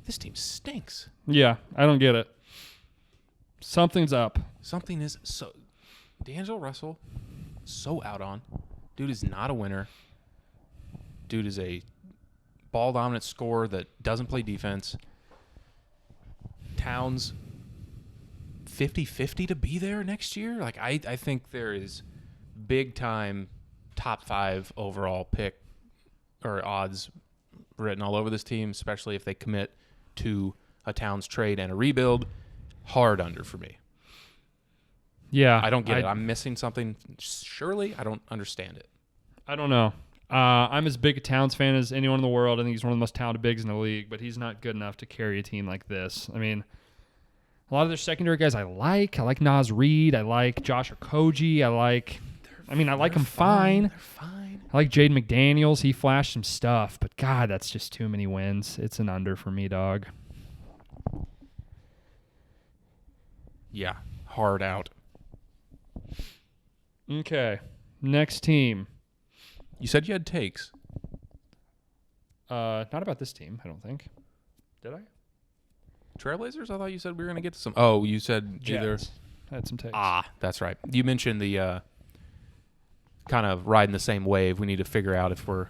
this team stinks. Yeah, I don't get it. Something's up. Something is so. D'Angelo Russell, so out on. Dude is not a winner. Dude is a ball-dominant scorer that doesn't play defense. Towns, 50-50 to be there next year? Like, I think there is big-time top 5 overall pick or odds written all over this team, especially if they commit to a Towns trade and a rebuild. Hard under for me. Yeah. I don't get it. I'm missing something. Surely I don't understand it. I don't know. I'm as big a Towns fan as anyone in the world. I think he's one of the most talented bigs in the league, but he's not good enough to carry a team like this. I mean, a lot of their secondary guys I like. I like Naz Reid. I like Josh Okogie. I like him fine. They're fine. I like Jaden McDaniels. He flashed some stuff, but God, that's just too many wins. It's an under for me, dog. Yeah, hard out. Okay, next team. You said you had takes. Not about this team, I don't think. Did I? Trailblazers? I thought you said we were going to get to some. Oh, you said either. I had some takes. That's right. You mentioned the kind of riding the same wave. We need to figure out if we're a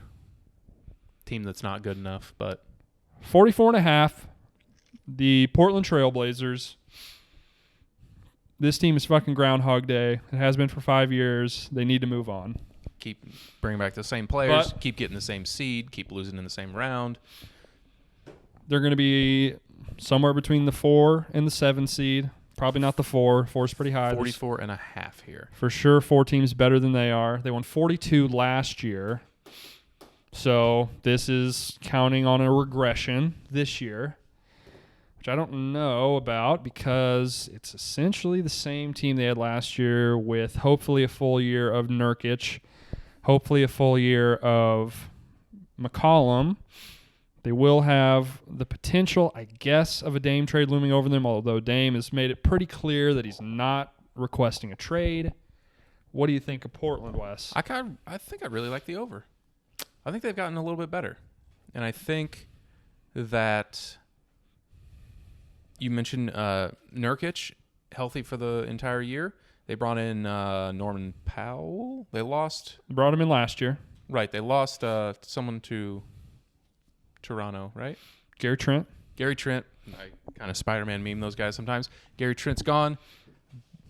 team that's not good enough. But 44.5, the Portland Trailblazers. This team is fucking Groundhog Day. It has been for 5 years. They need to move on. Keep bringing back the same players. But keep getting the same seed. Keep losing in the same round. they're going to be somewhere between the 4 and the 7 seed. Probably not the 4. 4 is pretty high. 44.5 here. For sure, 4 teams better than they are. They won 42 last year. So this is counting on a regression this year, which I don't know about because it's essentially the same team they had last year with hopefully a full year of Nurkic, hopefully a full year of McCollum. They will have the potential, I guess, of a Dame trade looming over them, although Dame has made it pretty clear that he's not requesting a trade. What do you think of Portland, Wes? I think I really like the over. I think they've gotten a little bit better. And I think that you mentioned Nurkic, healthy for the entire year. They brought in Norman Powell. They brought him in last year. Right. They lost someone to Toronto, right? Gary Trent. I kind of Spider-Man meme those guys sometimes. Gary Trent's gone.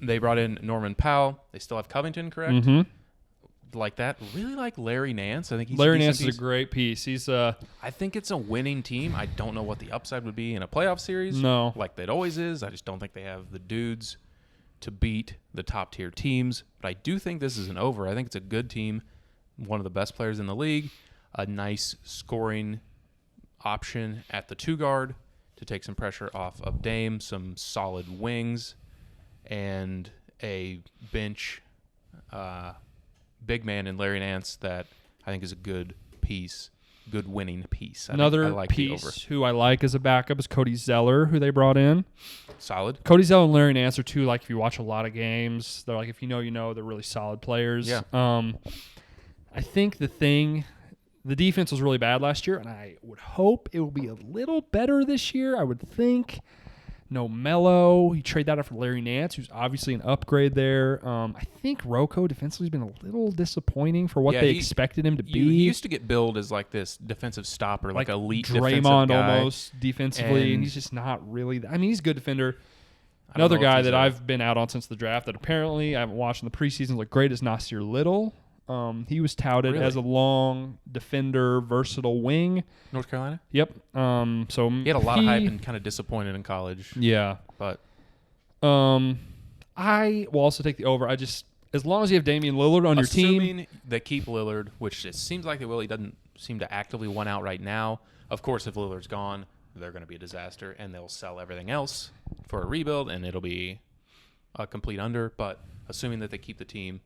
They brought in Norman Powell. They still have Covington, correct? Mm-hmm. Like that. Really like Larry Nance. I think he's Larry a Nance decent is a great piece. He's I think it's a winning team. I don't know what the upside would be in a playoff series. No. Like that always is. I just don't think they have the dudes to beat the top tier teams. But I do think this is an over. I think it's a good team. One of the best players in the league. A nice scoring option at the 2 guard to take some pressure off of Dame. Some solid wings. And a bench big man in Larry Nance that I think is a good piece, good winning piece. Another like piece who I like as a backup is Cody Zeller, who they brought in. Solid. Cody Zeller and Larry Nance are two, like, if you watch a lot of games, they're like, if you know, you know, they're really solid players. Yeah. I think the defense was really bad last year, and I would hope it will be a little better this year. I would think. No Melo. You trade that up for Larry Nance, who's obviously an upgrade there. I think Rocco defensively has been a little disappointing for what they expected him to be. He used to get billed as like this defensive stopper, like elite defensive Draymond guy. almost defensively, and he's just not really. I mean, he's a good defender. I don't Another know if guy he's that I've been out on since the draft that apparently I haven't watched in the preseason look great is Nasir Little. He was touted Really? as a long defender, versatile wing. North Carolina? Yep. So He had a lot of hype and kind of disappointed in college. Yeah. But I will also take the over. As long as you have Damian Lillard on your team. Assuming they keep Lillard, which it seems like they will. He doesn't seem to actively want out right now. Of course, if Lillard's gone, they're going to be a disaster, and they'll sell everything else for a rebuild, and it'll be a complete under. But assuming that they keep the team,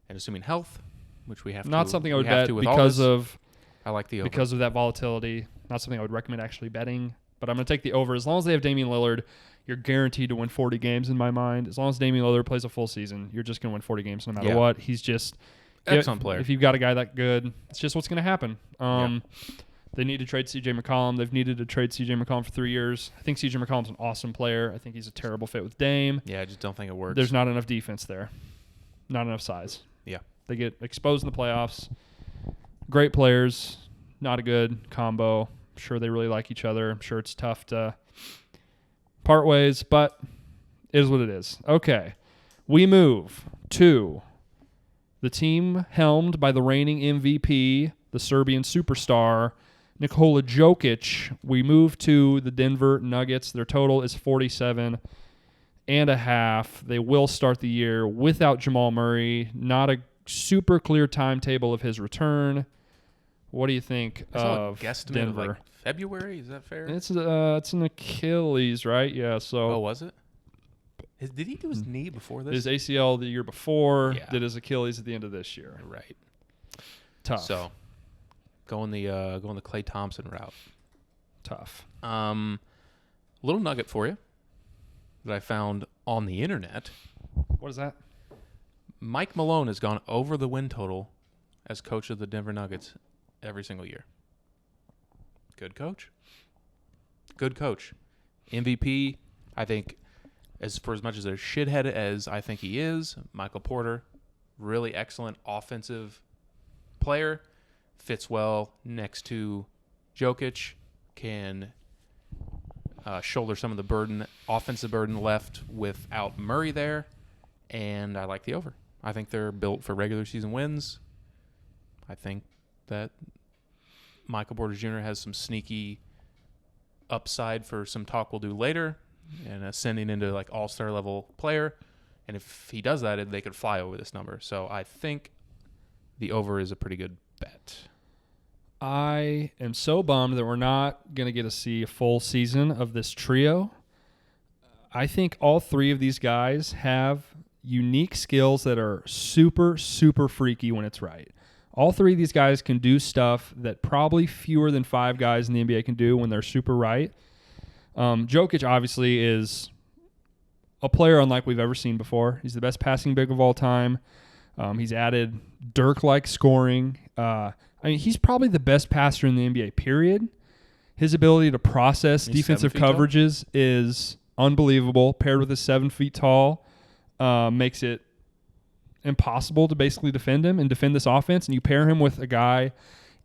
and assuming health, which we have not to, something I would we have bet to with because all this, of I like the over. because of that volatility. Not something I would recommend actually betting, but I'm going to take the over. As long as they have Damian Lillard, you're guaranteed to win 40 games in my mind. As long as Damian Lillard plays a full season, you're just going to win 40 games no matter what. He's just excellent player. If you've got a guy that good, it's just what's going to happen. They need to trade C.J. McCollum. They've needed to trade C.J. McCollum for 3 years. I think C.J. McCollum's an awesome player. I think he's a terrible fit with Dame. Yeah, I just don't think it works. There's not enough defense there. Not enough size. Yeah. They get exposed in the playoffs. Great players. Not a good combo. I'm sure they really like each other. I'm sure it's tough to part ways, but it is what it is. Okay. We move to the team helmed by the reigning MVP, the Serbian superstar, Nikola Jokic. We move to the Denver Nuggets. Their total is 47.5. They will start the year without Jamal Murray. Not a super clear timetable of his return. What do you think of guesstimate Denver? of like February? Is that fair? It's an Achilles, right? Yeah. So was it? Did he do his knee before this? his ACL the year before. Yeah. Did his Achilles at the end of this year. Right. Tough. So going the Klay Thompson route. Tough. Little nugget for you that I found on the internet. What is that? Mike Malone has gone over the win total as coach of the Denver Nuggets every single year. Good coach. Good coach. MVP, I think, for as much as a shithead as I think he is, Michael Porter, really excellent offensive player, fits well next to Jokic, can shoulder some of the burden, offensive burden left without Murray there, and I like the over. I think they're built for regular season wins. I think that Michael Porter Jr. has some sneaky upside for some talk we'll do later, and ascending into like all-star level player. And if he does that, they could fly over this number. So I think the over is a pretty good bet. I am so bummed that we're not going to get to see a full season of this trio. I think all three of these guys have unique skills that are super, super freaky when it's right. All three of these guys can do stuff that probably fewer than 5 guys in the NBA can do when they're super right. Jokic obviously is a player unlike we've ever seen before. He's the best passing big of all time. He's added Dirk-like scoring. He's probably the best passer in the NBA, period. His ability to process defensive coverages is unbelievable. Paired with his 7 feet tall, makes it impossible to basically defend him and defend this offense. And you pair him with a guy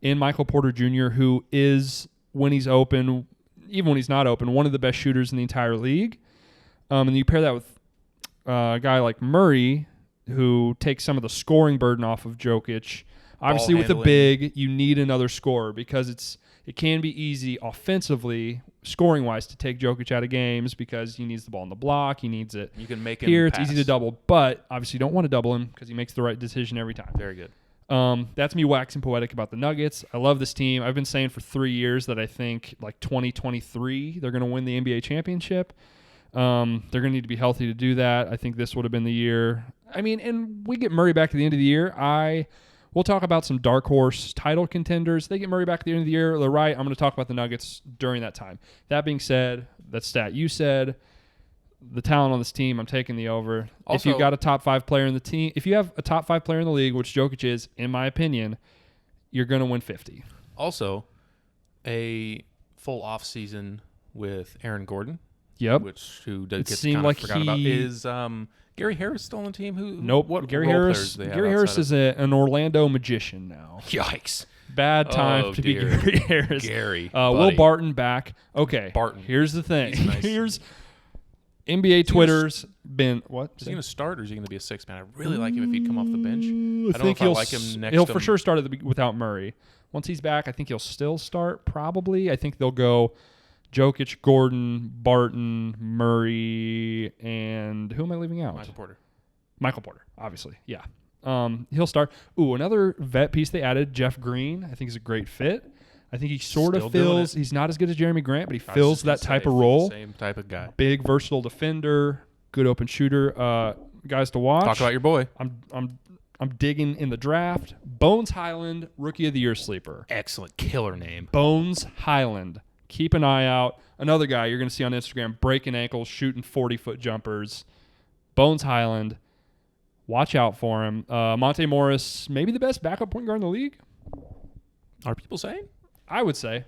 in Michael Porter Jr. who is, when he's open, even when he's not open, one of the best shooters in the entire league. And you pair that with a guy like Murray, who takes some of the scoring burden off of Jokic. Obviously, with a big, you need another scorer because it can be easy offensively, scoring-wise, to take Jokic out of games because he needs the ball in the block. He needs it. You can make him here. pass. It's easy to double, but obviously you don't want to double him because he makes the right decision every time. Very good. That's me waxing poetic about the Nuggets. I love this team. I've been saying for 3 years that I think like 2023 they're going to win the NBA championship. They're going to need to be healthy to do that. I think this would have been the year. And we get Murray back at the end of the year. We'll talk about some dark horse title contenders. They get Murray back at the end of the year. They're right. I'm going to talk about the Nuggets during that time. That being said, that stat you said, the talent on this team, I'm taking the over. Also, if you've got a top 5 player in the team, if you have a top 5 player in the league, which Jokic is, in my opinion, you're going to win 50. Also, a full off season with Aaron Gordon. Yep. Who gets kind of forgot about. Is Gary Harris still on the team? Nope. Gary Harris is an Orlando magician now. Yikes. Bad time to be Gary Harris. Gary. Will Barton back. Okay. Barton. Here's the thing. Nice. Here's NBA Twitter's been what? Is he going to start or is he going to be a 6 man? I really like him if he'd come off the bench. I don't know if I like him next. He'll for sure start without Murray. Once he's back, I think he'll still start probably. I think they'll go Jokic, Gordon, Barton, Murray, and who am I leaving out? Michael Porter, obviously. Yeah. He'll start. Ooh, another vet piece they added, Jeff Green, I think is a great fit. I think he sort of fills, he's not as good as Jeremy Grant, but he fills that type of role. Same type of guy. Big, versatile defender, good open shooter. Guys to watch. Talk about your boy. I'm digging in the draft. Bones Highland, Rookie of the Year sleeper. Excellent. Killer name. Bones Highland. Keep an eye out. Another guy you're going to see on Instagram breaking ankles, shooting 40-foot jumpers. Bones Highland. Watch out for him. Monte Morris, maybe the best backup point guard in the league. Are people saying? I would say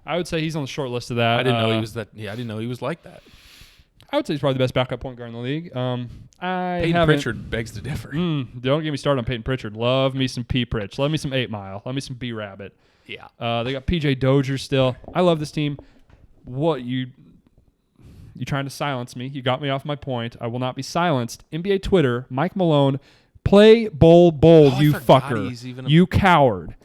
he's on the short list of that. I didn't know he was that. Yeah, I didn't know he was like that. I would say he's probably the best backup point guard in the league. Peyton Pritchard begs to differ. Don't get me started on Peyton Pritchard. Love me some P. Pritch. Love me some 8 Mile. Love me some B. Rabbit. Yeah. They got PJ Dozier still. I love this team. What you trying to silence me? You got me off my point. I will not be silenced. NBA Twitter, Mike Malone, play bold, you fucker. You coward.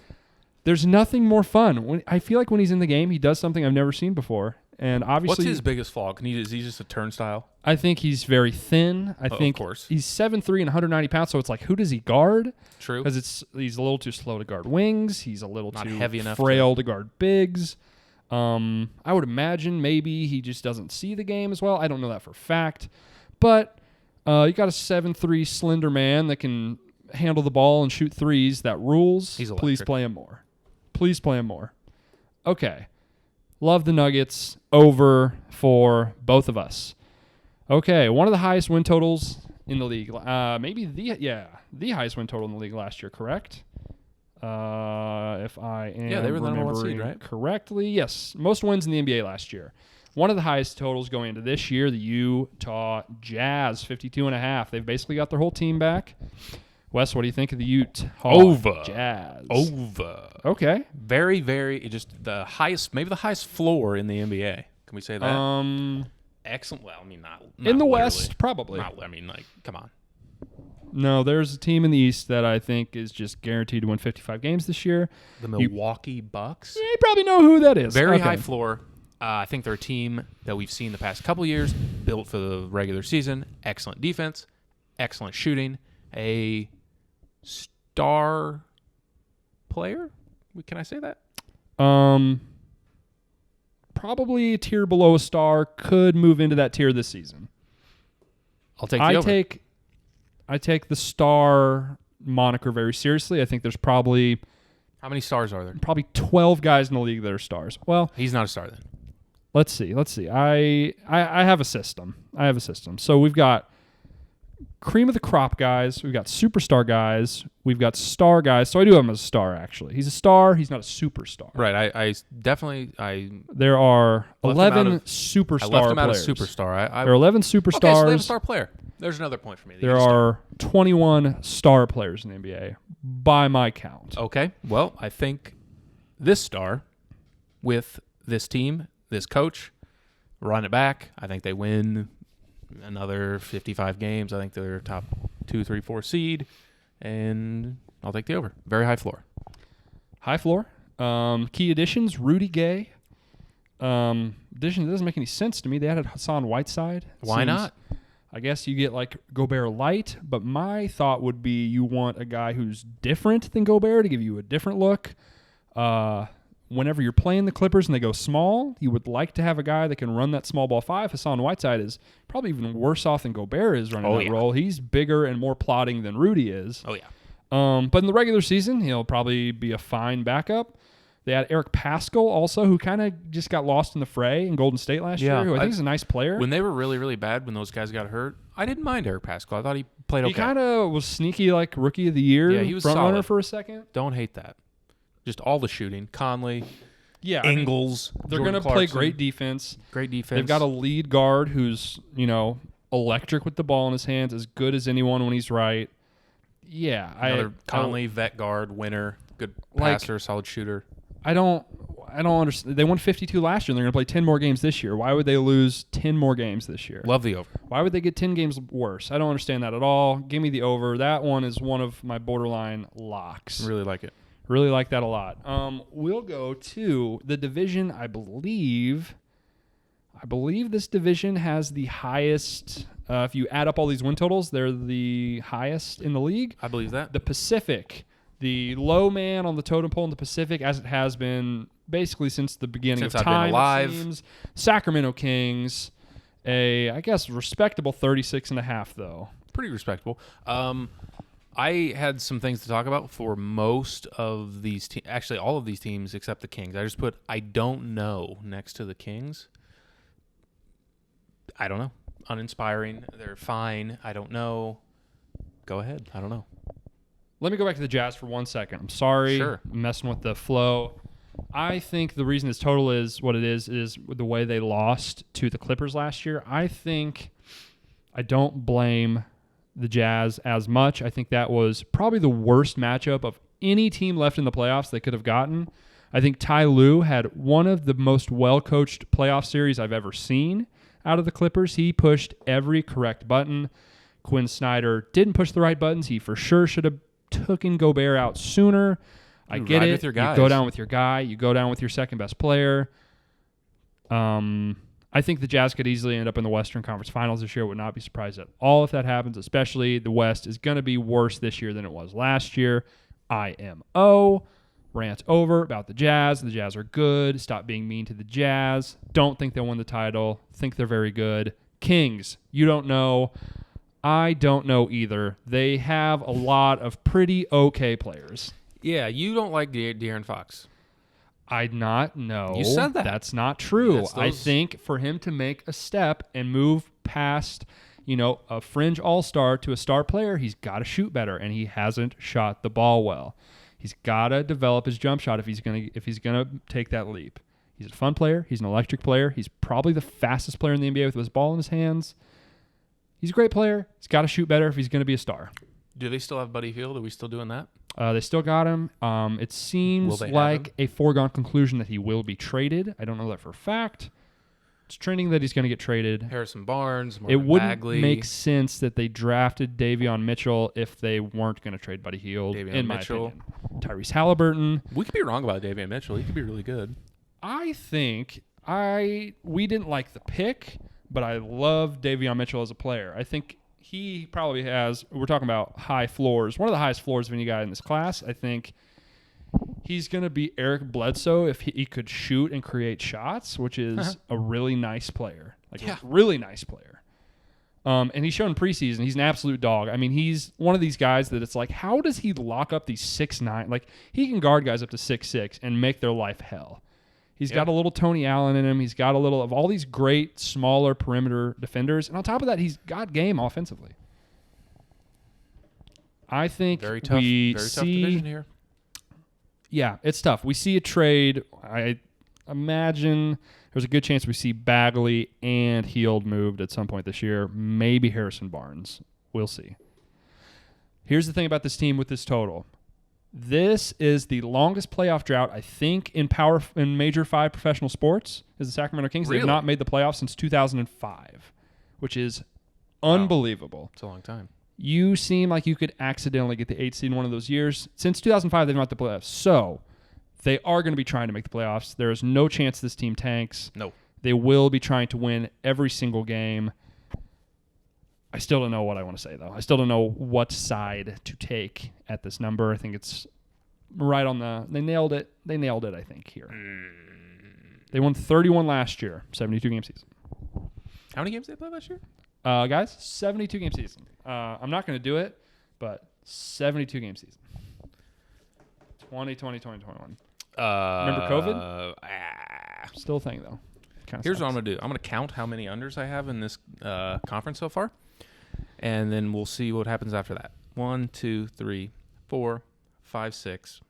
There's nothing more fun. I feel like when he's in the game, he does something I've never seen before. And obviously, what's his biggest flaw? Is he just a turnstile? I think he's very thin. I think of course. He's 7'3" and 190 pounds, so it's like, who does he guard? True. Because he's a little too slow to guard wings. He's a little too heavy enough frail to guard bigs. I would imagine maybe he just doesn't see the game as well. I don't know that for a fact. But you got a 7'3" slender man that can handle the ball and shoot threes. That rules. He's electric. Please play him more. Please play him more. Okay. Love the Nuggets over for both of us. Okay, one of the highest win totals in the league. Maybe the highest win total in the league last year, correct? If I am they were the number 1 seed, right? Correctly. Yes, most wins in the NBA last year. One of the highest totals going into this year, the Utah Jazz, 52.5. They've basically got their whole team back. Wes, what do you think of the Utah Jazz? Over. Okay. Very, very, just the highest, maybe the highest floor in the NBA. Can we say that? Excellent. Well, I mean, not in the literally. West, probably. Not, I mean, like, come on. No, there's a team in the East that I think is just guaranteed to win 55 games this year. The Milwaukee Bucks. You probably know who that is. Very high floor. I think they're a team that we've seen the past couple years, built for the regular season. Excellent defense, excellent shooting. A star player? Can I say that? Probably a tier below a star. Could move into that tier this season. I'll take the over. I take the star moniker very seriously. I think there's probably... How many stars are there? Probably 12 guys in the league that are stars. Well, he's not a star then. Let's see. I have a system. So we've got cream of the crop guys. We've got superstar guys. We've got star guys. So I do have him as a star, actually. He's a star. He's not a superstar. Right. I definitely... There are 11 superstar players. I left him out of superstar. There are 11 superstars. Okay, so they have a star player. There's another point for me. There are 21 star players in the NBA, by my count. Okay. Well, I think this star with this team, this coach, run it back. I think they win another 55 games. I think they're top 2, 3, 4 seed, and I'll take the over. Very high floor. High floor. Key additions, Rudy Gay. Addition that doesn't make any sense to me. They added Hassan Whiteside. Why not? I guess you get like Gobert light, but my thought would be you want a guy who's different than Gobert to give you a different look. Whenever you're playing the Clippers and they go small, you would like to have a guy that can run that small ball 5. Hassan Whiteside is probably even worse off than Gobert is running that role. He's bigger and more plotting than Rudy is. Oh, yeah. But in the regular season, he'll probably be a fine backup. They had Eric Paschall also, who kind of just got lost in the fray in Golden State last year, who I think is a nice player. When they were really, really bad, when those guys got hurt, I didn't mind Eric Paschall. I thought he played okay. He kind of was sneaky, like Rookie of the Year. Yeah, he was front solid. runner for a second. Don't hate that. Just all the shooting. Conley, I Ingles. mean, they're going to play great defense. Great defense. They've got a lead guard who's, electric with the ball in his hands, as good as anyone when he's right. Yeah. Another Conley, vet guard, winner, good passer, solid shooter. I don't understand. They won 52 last year, and they're going to play 10 more games this year. Why would they lose 10 more games this year? Love the over. Why would they get 10 games worse? I don't understand that at all. Give me the over. That one is one of my borderline locks. Really like it. Really like that a lot. We'll go to the division. I believe this division has the highest. If you add up all these win totals, they're the highest in the league. I believe that. The Pacific. The low man on the totem pole in the Pacific, as it has been basically since the beginning of time, it seems. Sacramento Kings, I guess respectable 36.5 though. Pretty respectable. I had some things to talk about for most of these teams. Actually, all of these teams except the Kings. I just put I don't know next to the Kings. I don't know. Uninspiring. They're fine. I don't know. Go ahead. I don't know. Let me go back to the Jazz for 1 second. I'm sorry. Sure. I'm messing with the flow. I think the reason this total is what it is the way they lost to the Clippers last year. I don't blame the Jazz as much. I think that was probably the worst matchup of any team left in the playoffs they could have gotten. I think Ty Lue had one of the most well-coached playoff series I've ever seen out of the Clippers. He pushed every correct button. Quinn Snyder didn't push the right buttons. He for sure should have taken Gobert out sooner. I get it. You go down with your guy. You go down with your second best player. I think the Jazz could easily end up in the Western Conference Finals this year. Would not be surprised at all if that happens, especially the West is going to be worse this year than it was last year. IMO. Rant over about the Jazz. The Jazz are good. Stop being mean to the Jazz. Don't think they'll win the title. Think they're very good. Kings, you don't know. I don't know either. They have a lot of pretty okay players. Yeah, you don't like De'Aaron Fox. I'd not know. You said that. That's not true. I think for him to make a step and move past, a fringe all-star to a star player, he's got to shoot better, and he hasn't shot the ball well. He's got to develop his jump shot if he's gonna take that leap. He's a fun player. He's an electric player. He's probably the fastest player in the NBA with his ball in his hands. He's a great player. He's got to shoot better if he's going to be a star. Do they still have Buddy Hield? Are we still doing that? They still got him. It seems like a foregone conclusion that he will be traded. I don't know that for a fact. It's trending that he's going to get traded. Harrison Barnes, It wouldn't Bagley. make sense that they drafted Davion Mitchell if they weren't going to trade Buddy Hield, in my opinion. Tyrese Halliburton. We could be wrong about Davion Mitchell. He could be really good. I think we didn't like the pick, but I love Davion Mitchell as a player. I think he probably has, we're talking about high floors, one of the highest floors of any guy in this class. I think he's going to be Eric Bledsoe if he could shoot and create shots, which is a really nice player. A really nice player. And he's shown preseason, he's an absolute dog. I mean, he's one of these guys that it's like, how does he lock up these 6'9"? Like, he can guard guys up to 6'6" and make their life hell. He's got a little Tony Allen in him. He's got a little of all these great, smaller perimeter defenders. And on top of that, he's got game offensively. I think very tough division here. Yeah, it's tough. We see a trade. I imagine there's a good chance we see Bagley and Hield moved at some point this year. Maybe Harrison Barnes. We'll see. Here's the thing about this team with this total. This is the longest playoff drought, I think, in Major 5 professional sports, is the Sacramento Kings. Really? They have not made the playoffs since 2005, which is unbelievable. It's a long time. You seem like you could accidentally get the 8th seed in one of those years. Since 2005, they've not made the playoffs. So they are going to be trying to make the playoffs. There is no chance this team tanks. No. They will be trying to win every single game. I still don't know what I want to say, though. I still don't know what side to take at this number. I think it's right on the... They nailed it. They nailed it, I think, here. They won 31 last year, 72-game season. How many games did they play last year? Guys, 72-game season. I'm not going to do it, but 72-game season. 2020, 2021. Remember COVID? Still a thing, though. Here's what I'm going to do. I'm going to count how many unders I have in this conference so far, and then we'll see what happens after that. 1, 2, 3, 4, 5, 6,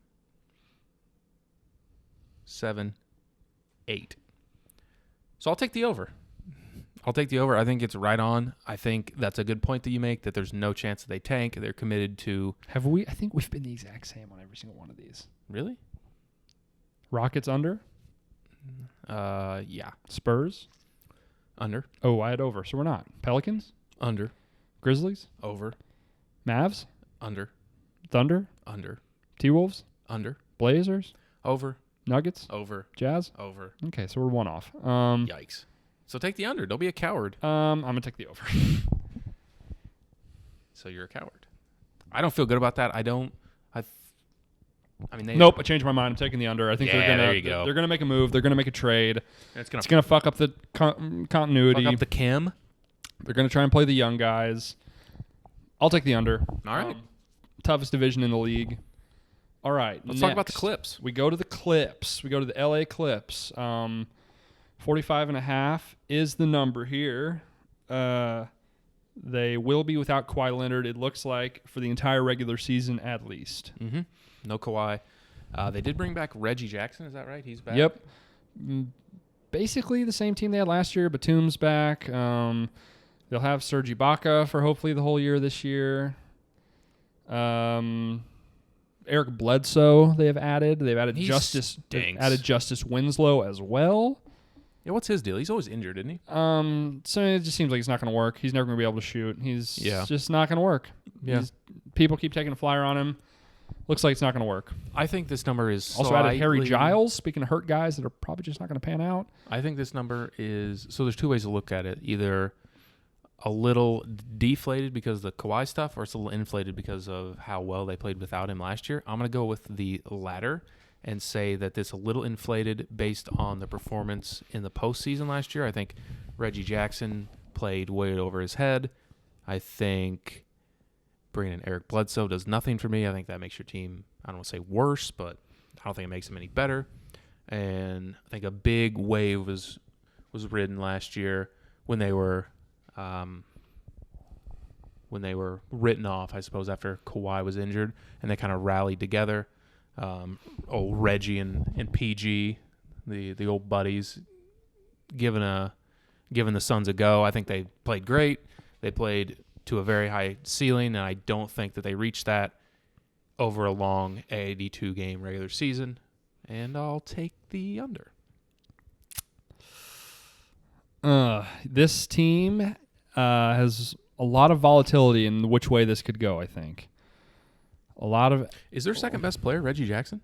7, 8. So I'll take the over. I think it's right on. I think that's a good point that you make, that there's no chance that they tank. They're committed to... Have we? I think we've been the exact same on every single one of these. Really? Rockets under? Yeah. Spurs? Under. Oh, I had over, so we're not. Pelicans? Under. Grizzlies? Over. Mavs? Under. Thunder? Under. T-Wolves? Under. Blazers? Over. Nuggets? Over. Jazz? Over. Okay, so we're one off. Yikes. So take the under. Don't be a coward. I'm going to take the over. So you're a coward. I don't feel good about that. Nope, I changed my mind. I'm taking the under. I think there you go. They're going to make a move. They're going to make a trade. It's going to fuck up the continuity. Fuck up the chem. They're going to try and play the young guys. I'll take the under. All right. Toughest division in the league. All right. Let's talk about the Clips. We go to the Clips. We go to the LA Clips. 45.5 is the number here. They will be without Kawhi Leonard, it looks like, for the entire regular season at least. Mm-hmm. No Kawhi. They did bring back Reggie Jackson. Is that right? He's back? Yep. Basically the same team they had last year. Batum's back. They'll have Serge Ibaka for hopefully the whole year this year. Eric Bledsoe they have added. They've added Justice Winslow as well. Yeah, what's his deal? He's always injured, isn't he? So it just seems like it's not going to work. He's never going to be able to shoot. He's just not going to work. Yeah. People keep taking a flyer on him. Looks like it's not going to work. I think this number is also added Harry Giles. Speaking of hurt guys that are probably just not going to pan out. I think this number is... So there's two ways to look at it. Either a little deflated because of the Kawhi stuff, or it's a little inflated because of how well they played without him last year. I'm going to go with the latter and say that it's a little inflated based on the performance in the postseason last year. I think Reggie Jackson played way over his head. I think bringing in Eric Bledsoe does nothing for me. I think that makes your team, I don't want to say worse, but I don't think it makes them any better. And I think a big wave was ridden last year when they were written off, I suppose, after Kawhi was injured, and they kind of rallied together. Reggie and PG, the old buddies, giving the Suns a go. I think they played great. They played to a very high ceiling, and I don't think that they reached that over a long 82-game regular season. And I'll take the under. This team has a lot of volatility in which way this could go, I think. A lot of... Is their second best player Reggie Jackson?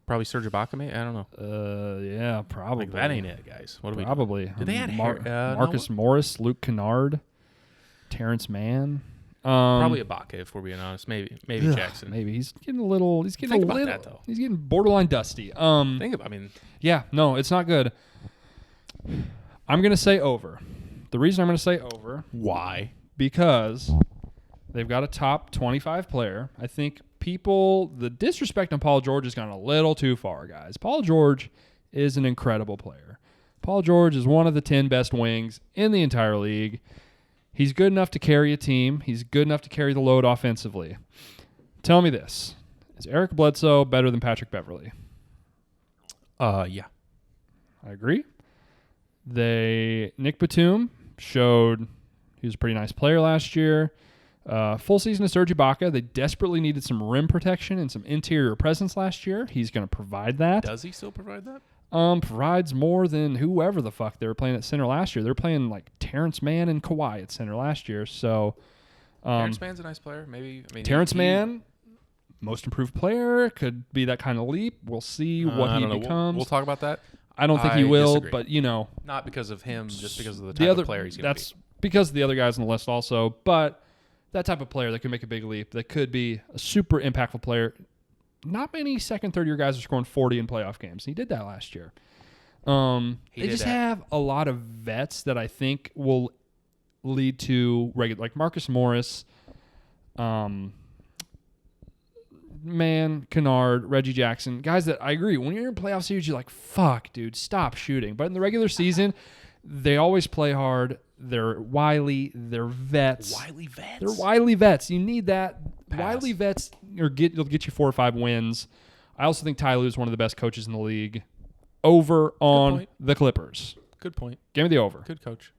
Probably Serge Ibaka, maybe? I don't know. Yeah, probably. Like, that ain't it, guys. What do we Probably. Did they add Marcus Morris, Luke Kennard, Terrence Mann. Probably Ibaka, if we're being honest. Maybe Jackson. Maybe. He's getting a little... Think about that, though. He's getting borderline dusty. Yeah, no, it's not good. I'm going to say over. The reason I'm going to say over... Why? Because they've got a top 25 player. I think the disrespect on Paul George has gone a little too far, guys. Paul George is an incredible player. Paul George is one of the 10 best wings in the entire league. He's good enough to carry a team. He's good enough to carry the load offensively. Tell me this. Is Eric Bledsoe better than Patrick Beverley? Yeah. I agree. Nick Batum showed he was a pretty nice player last year. Full season of Serge Ibaka. They desperately needed some rim protection and some interior presence last year. He's going to provide that. Does he still provide that? Provides more than whoever the fuck they were playing at center last year. They were playing like Terrence Mann and Kawhi at center last year. So Terrence Mann's a nice player. Terrence Mann, most improved player, could be that kind of leap. We'll see what he becomes. We'll talk about that. I don't think he will, disagree. but not because of him, just because of the type of player he's going to be. That's because of the other guys on the list also, but that type of player that could make a big leap, that could be a super impactful player. Not many second, third-year guys are scoring 40 in playoff games. He did that last year. They just have a lot of vets that I think will lead to regular, like Marcus Morris, Kennard, Reggie Jackson, guys that I agree. When you're in playoff series, you're like, fuck, dude, stop shooting. But in the regular season, they always play hard. They're wily. They're vets. Wily vets? They're wily vets. You need that. Pass. Wily vets you'll get you 4 or 5 wins. I also think Ty Lue is one of the best coaches in the league. Over on the Clippers. Good point. Give me the over. Good coach.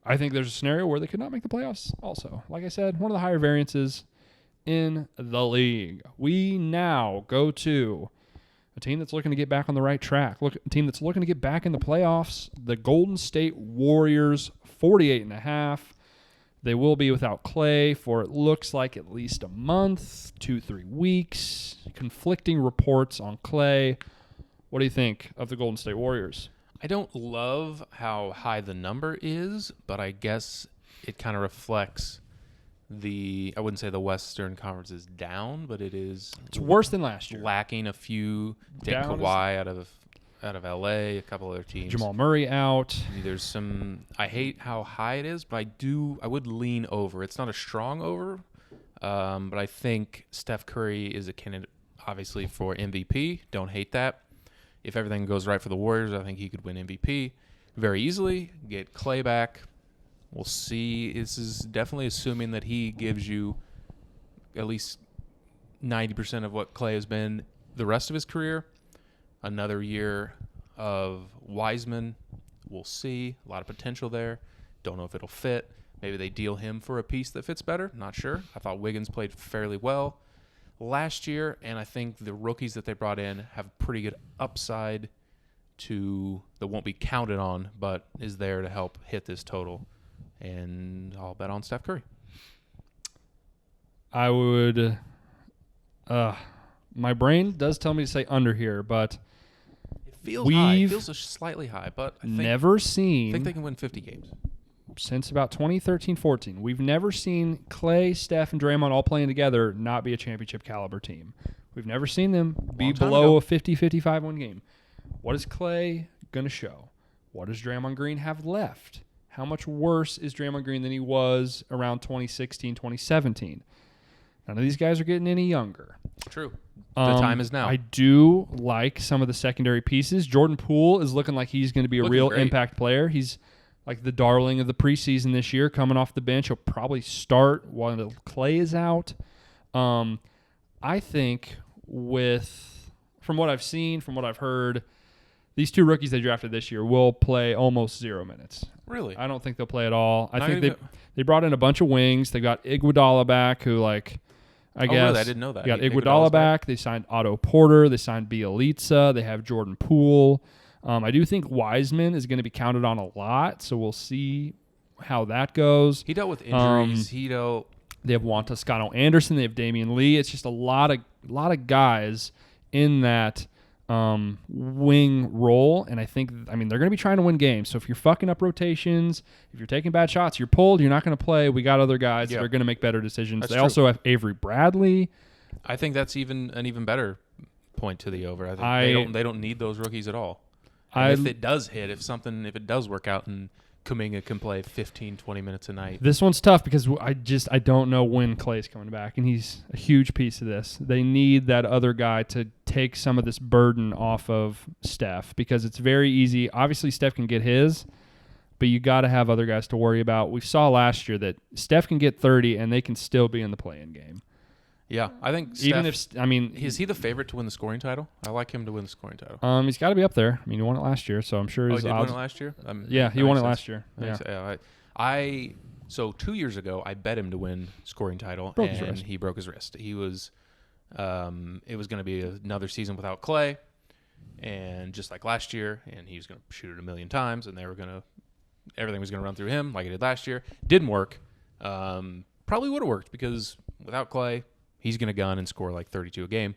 I think there's a scenario where they could not make the playoffs also. Like I said, one of the higher variances in the league. We now go to a team that's looking to get back on the right track. A team that's looking to get back in the playoffs. The Golden State Warriors, 48.5. They will be without Clay for it looks like at least a month, 2-3 weeks. Conflicting reports on Clay. What do you think of the Golden State Warriors? I don't love how high the number is, but I guess it kind of reflects I wouldn't say the Western Conference is down, but it's worse than last year. Lacking a few. Take Kawhi out of LA, a couple other teams. Jamal Murray out. There's some. I hate how high it is, but I would lean over. It's not a strong over, but I think Steph Curry is a candidate, obviously, for MVP. Don't hate that. If everything goes right for the Warriors, I think he could win MVP very easily. Get Clay back. We'll see. This is definitely assuming that he gives you at least 90% of what Clay has been the rest of his career. Another year of Wiseman. We'll see. A lot of potential there. Don't know if it'll fit. Maybe they deal him for a piece that fits better. Not sure. I thought Wiggins played fairly well last year, and I think the rookies that they brought in have pretty good upside that won't be counted on, but is there to help hit this total. And I'll bet on Steph Curry. I would. My brain does tell me to say under here, but it feels high. It feels slightly high, but I think they can win 50 games. Since about 2013-14, we've never seen Clay, Steph, and Draymond all playing together not be a championship caliber team. We've never seen them be below a 50-55 win game. What is Clay going to show? What does Draymond Green have left? How much worse is Draymond Green than he was around 2016, 2017? None of these guys are getting any younger. True. The time is now. I do like some of the secondary pieces. Jordan Poole is looking like he's going to be a real impact player. He's like the darling of the preseason this year, coming off the bench. He'll probably start while Clay is out. I think from what I've seen, from what I've heard, these two rookies they drafted this year will play almost 0 minutes. Really? I don't think they'll play at all. I think they brought in a bunch of wings. They got Iguodala back, who I guess. Really? I didn't know that. They got Iguodala back. They signed Otto Porter. They signed Bielitsa. They have Jordan Poole. I do think Wiseman is going to be counted on a lot, so we'll see how that goes. He dealt with injuries. They have Juan Toscano Anderson. They have Damian Lee. It's just a lot of guys in that wing role, and I mean, they're going to be trying to win games. So if you're fucking up rotations, if you're taking bad shots, you're pulled, you're not going to play. We got other guys that are going to make better decisions. They also have Avery Bradley. I think that's an even better point to the over. I think they don't need those rookies at all. If it does hit, if it does work out and Kuminga can play 15, 20 minutes a night. This one's tough because I don't know when Clay's coming back, and he's a huge piece of this. They need that other guy to take some of this burden off of Steph because it's very easy. Obviously, Steph can get his, but you got to have other guys to worry about. We saw last year that Steph can get 30, and they can still be in the play-in game. Yeah, I think is he the favorite to win the scoring title? I like him to win the scoring title. He's got to be up there. I mean, he won it last year, so I'm sure his he did odds. win it last year? Yeah, he won it last year. Yeah. So 2 years ago, I bet him to win scoring title, and he broke his wrist. He was, it was going to be another season without Clay, and just like last year, and he was going to shoot it a million times, and everything was going to run through him like it did last year. Didn't work. Probably would have worked because without Clay, he's going to gun and score like 32 a game.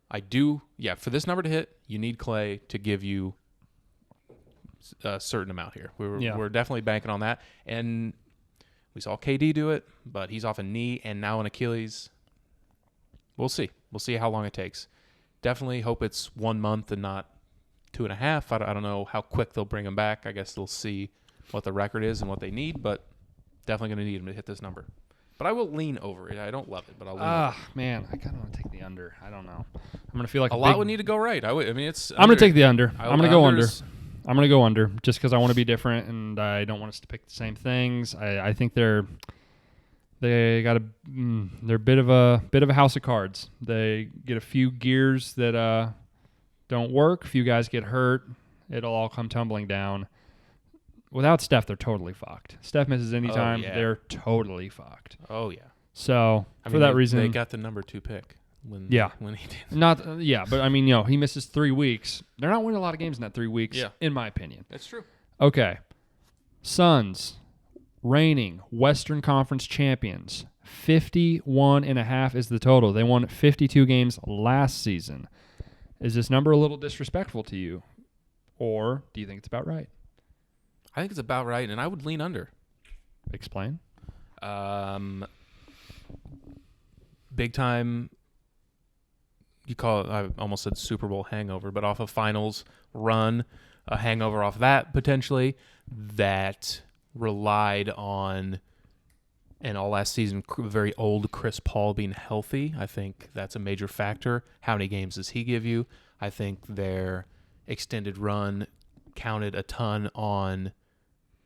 For this number to hit, you need Clay to give you a certain amount here. We're definitely banking on that. And we saw KD do it, but he's off a knee and now an Achilles. We'll see. We'll see how long it takes. Definitely hope it's 1 month and not 2.5. I don't know how quick they'll bring him back. I guess they'll see what the record is and what they need, but definitely going to need him to hit this number. But I will lean over it. I don't love it, but I'll lean over it. Man, I kind of want to take the under. I don't know. I'm going to feel like a lot would need to go right. I'm going to take the under. I'm going to go under. I'm going to go under just because I want to be different and I don't want us to pick the same things. I think they're a bit of a house of cards. They get a few gears that don't work. A few guys get hurt. It'll all come tumbling down. Without Steph, they're totally fucked. Steph misses any time, they're totally fucked. Oh, yeah. So, for that reason... They got the number 2 pick when he did. But I mean, he misses 3 weeks. They're not winning a lot of games in that 3 weeks, in my opinion. That's true. Okay. Suns, reigning Western Conference champions. 51.5 is the total. They won 52 games last season. Is this number a little disrespectful to you? Or do you think it's about right? I think it's about right, and I would lean under. Explain. Big time, you call it, I almost said Super Bowl hangover, but off a finals run, a hangover off that potentially, that relied on, and all last season, very old Chris Paul being healthy. I think that's a major factor. How many games does he give you? I think their extended run counted a ton on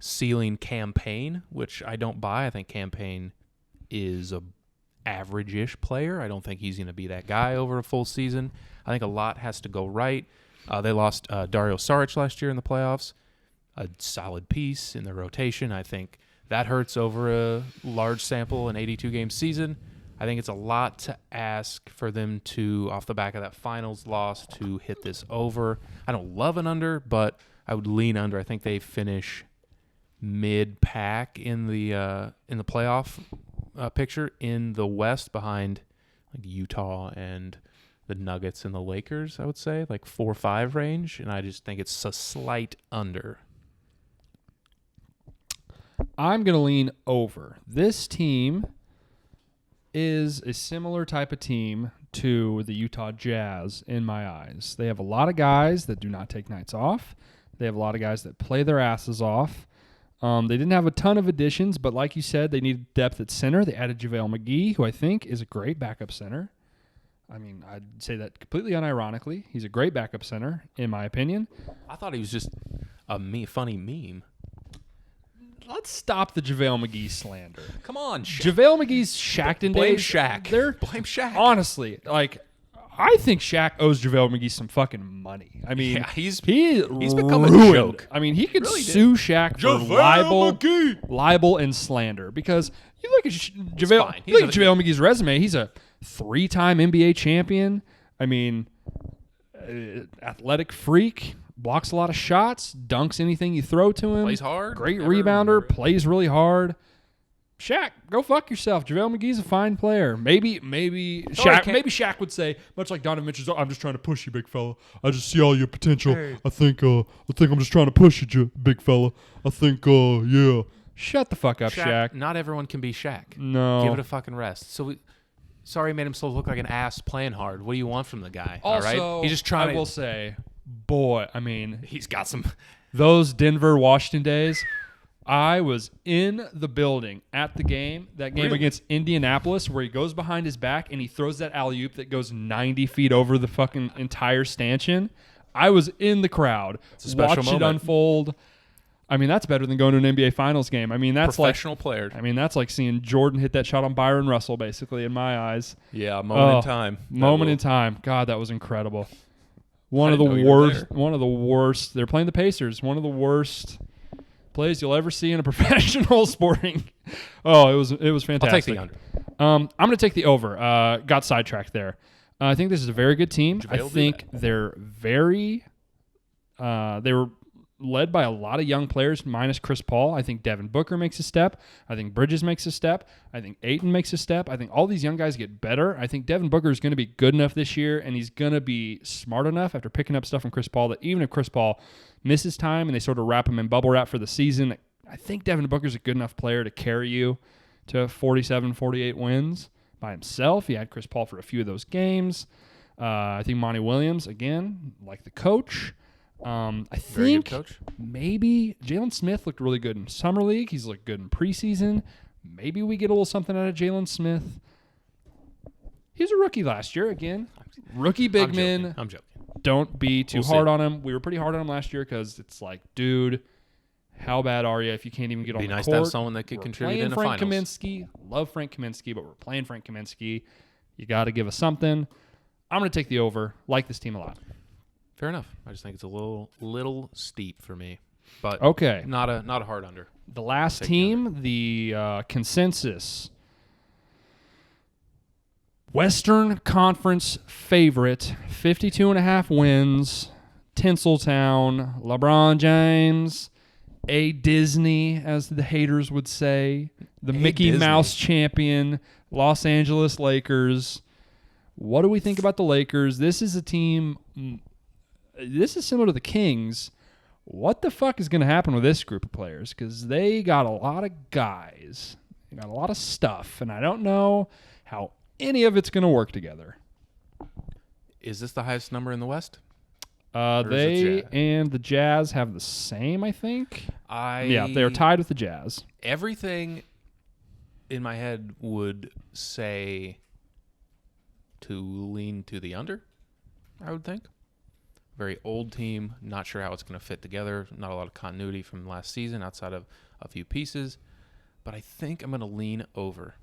ceiling Campaign, which I don't buy. I think Campaign is a average-ish player. I don't think he's going to be that guy over a full season. I think a lot has to go right. They lost Dario Saric last year in the playoffs, a solid piece in the rotation. I think that hurts over a large sample, an 82-game season. I think it's a lot to ask for them to, off the back of that finals loss, to hit this over. I don't love an under, but I would lean under. I think they finish mid-pack in the playoff picture in the West behind like Utah and the Nuggets and the Lakers, I would say, like 4-5 range, and I just think it's a slight under. I'm going to lean over. This team is a similar type of team to the Utah Jazz in my eyes. They have a lot of guys that do not take nights off. They have a lot of guys that play their asses off. They didn't have a ton of additions, but like you said, they needed depth at center. They added JaVale McGee, who I think is a great backup center. I mean, I'd say that completely unironically. He's a great backup center, in my opinion. I thought he was just a funny meme. Let's stop the JaVale McGee slander. Come on, JaVale McGee's Shaqtin' Blame days. Shaq. Blame Shaq. Honestly, I think Shaq owes JaVale McGee some fucking money. I mean, he's become a joke. I mean, he could sue Shaq for libel and slander because you look at JaVale McGee's resume. He's a 3-time NBA champion. I mean, athletic freak, blocks a lot of shots, dunks anything you throw to him. Plays hard. Great rebounder, plays really hard. Shaq, go fuck yourself. JaVale McGee's a fine player. Maybe Shaq would say, much like Donovan Mitchell's, I'm just trying to push you, big fella. I just see all your potential. Hey. I think I'm just trying to push you, big fella. I think, yeah. Shut the fuck up, Shaq. Not everyone can be Shaq. No. Give it a fucking rest. Sorry, made him still look like an ass playing hard. What do you want from the guy? Also, all right? He's just trying I will say, boy, I mean, he's got some. Those Denver, Washington days, I was in the building at the game, that game against Indianapolis, where he goes behind his back and he throws that alley-oop that goes 90 feet over the fucking entire stanchion. I was in the crowd, watched it unfold. I mean, that's better than going to an NBA Finals game. I mean, that's professional player. I mean, that's like seeing Jordan hit that shot on Byron Russell, basically, in my eyes. Yeah, moment in time. Moment in time. God, that was incredible. One of the worst. They're playing the Pacers. One of the worst plays you'll ever see in a professional sporting. Oh, it was fantastic. I'll take the under. I'm going to take the over. Got sidetracked there. I think this is a very good team. JaVale I think they're very. They were led by a lot of young players, minus Chris Paul. I think Devin Booker makes a step. I think Bridges makes a step. I think Ayton makes a step. I think all these young guys get better. I think Devin Booker is going to be good enough this year, and he's going to be smart enough after picking up stuff from Chris Paul that even if Chris Paul misses time and they sort of wrap him in bubble wrap for the season, I think Devin Booker's a good enough player to carry you to 47, 48 wins by himself. He had Chris Paul for a few of those games. I think Monty Williams, again, like the coach. I think maybe Jalen Smith looked really good in Summer League. He's looked good in preseason. Maybe we get a little something out of Jalen Smith. He was a rookie last year. Again, rookie big man. I'm joking. Don't be too hard on him. We were pretty hard on him last year because it's like, dude, how bad are you if you can't even get on the court? Be nice to have someone that could contribute in the finals. Frank Kaminsky. Love Frank Kaminsky, but we're playing Frank Kaminsky. You got to give us something. I'm going to take the over. Like this team a lot. Fair enough. I just think it's a little steep for me, but okay, not a hard under. The last team, the consensus Western Conference favorite, 52.5 wins, Tinseltown, LeBron James, a Disney, as the haters would say, the Mickey Mouse champion, Los Angeles Lakers. What do we think about the Lakers? This is a team. This is similar to the Kings. What the fuck is going to happen with this group of players? Because they got a lot of guys. They got a lot of stuff. And I don't know how any of it's going to work together. Is this the highest number in the West? They and the Jazz have the same, I think. Yeah, they're tied with the Jazz. Everything in my head would say to lean to the under, I would think. Very old team, not sure how it's going to fit together. Not a lot of continuity from last season outside of a few pieces. But I think I'm going to lean over.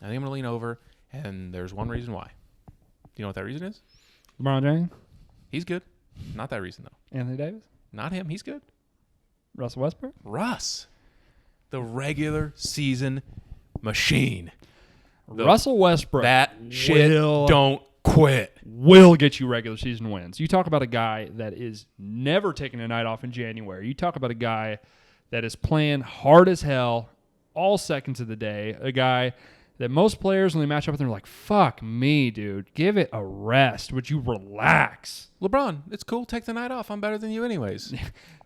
And there's one reason why. Do you know what that reason is? LeBron James? He's good. Not that reason, though. Anthony Davis? Not him. He's good. Russell Westbrook? Russ. The regular season machine. Russell Westbrook. That shit don't quit. Will get you regular season wins. You talk about a guy that is never taking a night off in January. You talk about a guy that is playing hard as hell all seconds of the day. A guy that most players, when they match up with him, are like, fuck me, dude. Give it a rest. Would you relax? LeBron, it's cool. Take the night off. I'm better than you anyways.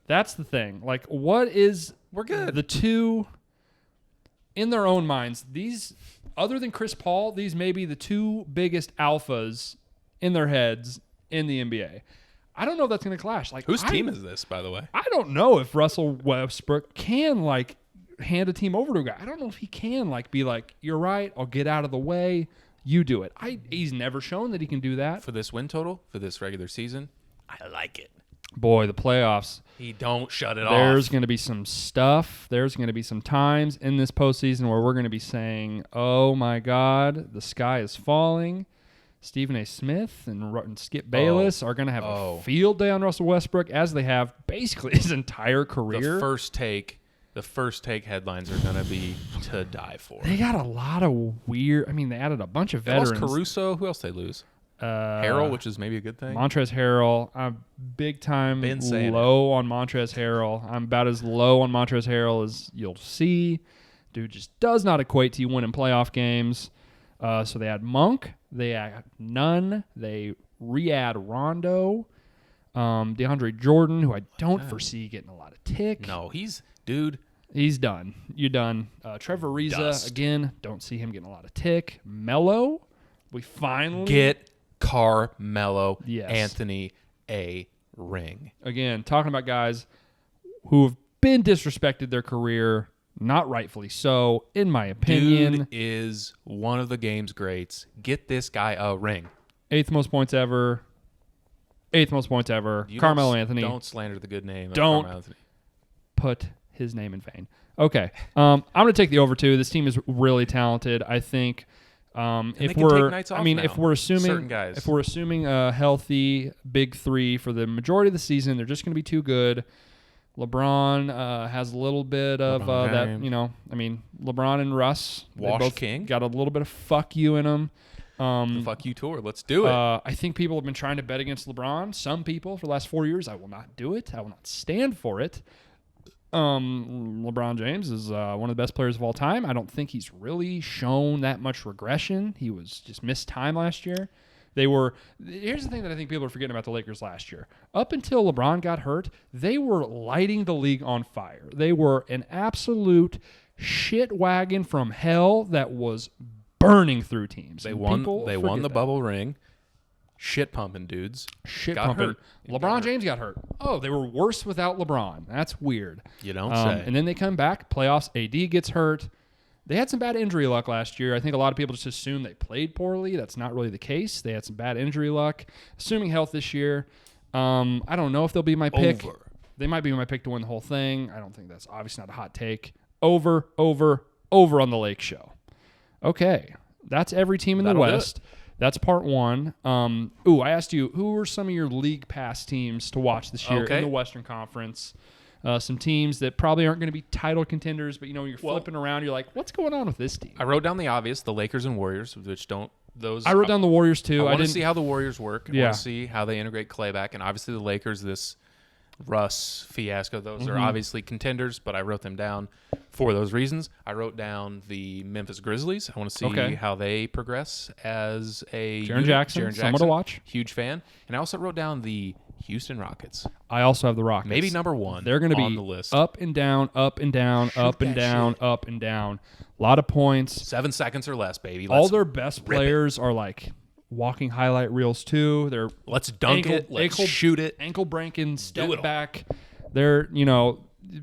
That's the thing. Like, what is... We're good. The two, in their own minds, these... Other than Chris Paul, these may be the two biggest alphas in their heads in the NBA. I don't know if that's going to clash. Like, whose team is this, by the way? I don't know if Russell Westbrook can, like, hand a team over to a guy. I don't know if he can, like, be like, you're right, I'll get out of the way, you do it. He's never shown that he can do that. For this win total, for this regular season, I like it. Boy, the playoffs. He don't shut it off. There's going to be some stuff. There's going to be some times in this postseason where we're going to be saying, oh, my God, the sky is falling. Stephen A. Smith and Skip Bayless are going to have a field day on Russell Westbrook, as they have basically his entire career. The first take headlines are going to be to die for. They got a lot of weird... I mean, they added a bunch of veterans. They lost Caruso. Who else they lose? Harrell, which is maybe a good thing. Montrezl Harrell. I'm big time Been saying low on Montrezl Harrell. I'm about as low on Montrezl Harrell as you'll see. Dude just does not equate to you winning playoff games. So they had Monk. They had Nunn. They re-add Rondo. DeAndre Jordan, who I don't foresee getting a lot of tick. No, he's done. You're done. Trevor Ariza, Dust. again, don't see him getting a lot of tick. Melo, we finally get Carmelo Yes. Anthony a ring. Again, talking about guys who have been disrespected their career, not rightfully so, in my opinion. Dude is one of the game's greats. Get this guy a ring. 8th most points ever. Carmelo Anthony. Don't slander the good name of Don't. Carmelo Anthony. Put his name in vain. Okay. I'm going to take the over 2. This team is really talented. I think they if can we're take nights off now. if we're assuming Certain guys. if we're assuming a healthy big 3 for the majority of the season, they're just going to be too good. LeBron has a little bit of LeBron that, James. LeBron and Russ, they Wash both King. got a little bit of fuck you in them. The fuck you tour. Let's do it. I think people have been trying to bet against LeBron. Some people for the last 4 years. I will not do it. I will not stand for it. LeBron James is one of the best players of all time. I don't think he's really shown that much regression. He was just missed time last year. Here's the thing that I think people are forgetting about the Lakers last year. Up until LeBron got hurt, they were lighting the league on fire. They were an absolute shit wagon from hell that was burning through teams. They And won people the forget that. bubble ring. Shit pumping dudes. Shit Got pumping. hurt. LeBron James got hurt. Oh, they were worse without LeBron. That's weird. You don't say. And then they come back. Playoffs. AD gets hurt. They had some bad injury luck last year. I think a lot of people just assume they played poorly. That's not really the case. They had some bad injury luck. Assuming health this year, I don't know if they'll be my pick. Over. They might be my pick to win the whole thing. I don't think that's obviously not a hot take. Over on the Lake Show. Okay. That's every team in the That'll do West. That's part 1. I asked you, who are some of your league pass teams to watch this year in the Western Conference? Some teams that probably aren't going to be title contenders, but you're flipping around. You're like, what's going on with this team? I wrote down the obvious, the Lakers and Warriors, which don't those. I wrote down the Warriors too. I want to see how the Warriors work. I Yeah. want to see how they integrate Clay back, and obviously the Lakers, this Russ fiasco. Those are obviously contenders, but I wrote them down for those reasons. I wrote down the Memphis Grizzlies. I want to see how they progress as a Jaren Jackson, someone to watch. Huge fan. And I also wrote down the Houston Rockets. I also have the Rockets. Maybe number 1. They're going to be on the list. up and down, up and down, up and down, up and down. A lot of points. 7 seconds or less, baby. All their best players are like walking highlight reels too. They're let's dunk it. Let's shoot it. Ankle breaking, step back. They're,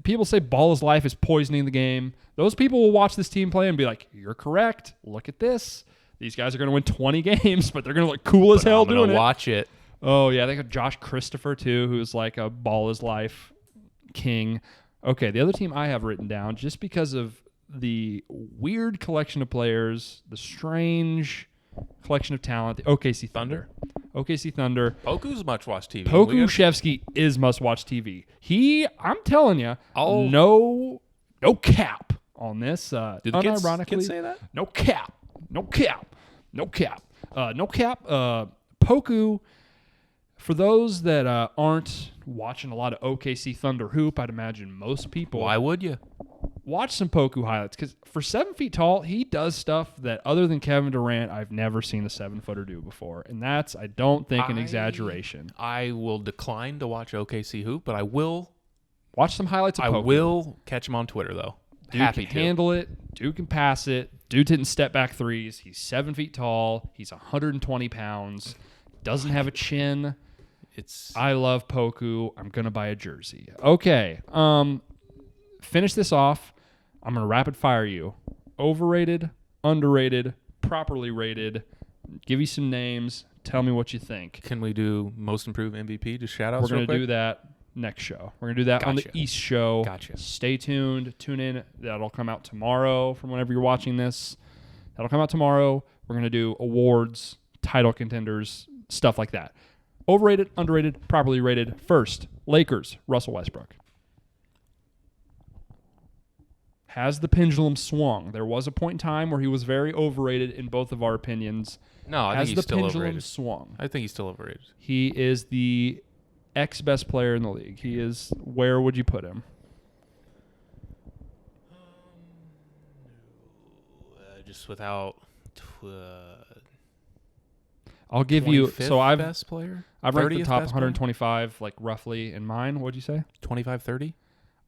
people say ball is life is poisoning the game. Those people will watch this team play and be like, you're correct. Look at this. These guys are going to win 20 games, but they're going to look cool as hell doing it. Watch it. Oh, yeah. They got Josh Christopher, too, who's like a ball is life king. Okay, the other team I have written down, just because of the weird collection of players, the strange collection of talent, the OKC Thunder. OKC Thunder. Poku's must-watch TV. Pokushevsky is must-watch TV. I'm telling you, no cap on this. Do the unironically, kids say that? No cap. Poku, for those that aren't watching a lot of OKC Thunder hoop, I'd imagine most people. Why would you? Watch some Poku highlights, because for 7 feet tall, he does stuff that other than Kevin Durant, I've never seen a 7-footer do before. And that's, I don't think, an exaggeration. I will decline to watch OKC hoop, but I will watch some highlights of Poku. I will catch him on Twitter, though. Dude Happy can to. handle it. Dude can pass it. Dude's hitting step back threes. He's 7 feet tall. He's 120 pounds. Doesn't have a chin. I love Poku. I'm going to buy a jersey. Okay. Finish this off. I'm going to rapid fire you. Overrated, underrated, properly rated. Give you some names. Tell me what you think. Can we do most improved MVP? Just shout outs. We're going to do that next show. We're going to do that on the East show. Gotcha. Stay tuned. Tune in. That'll come out tomorrow from whenever you're watching this. That'll come out tomorrow. We're going to do awards, title contenders, stuff like that. Overrated, underrated, properly rated. First, Lakers, Russell Westbrook. Has the pendulum swung? There was a point in time where he was very overrated in both of our opinions. No, I Has think the he's still pendulum overrated. swung? I think he's still overrated. He is the best player in the league. He is. Where would you put him? Just without. I'll give you. So I've best player. I've ranked the 30th top best 125 like roughly in mine. What'd you say? 25, 30.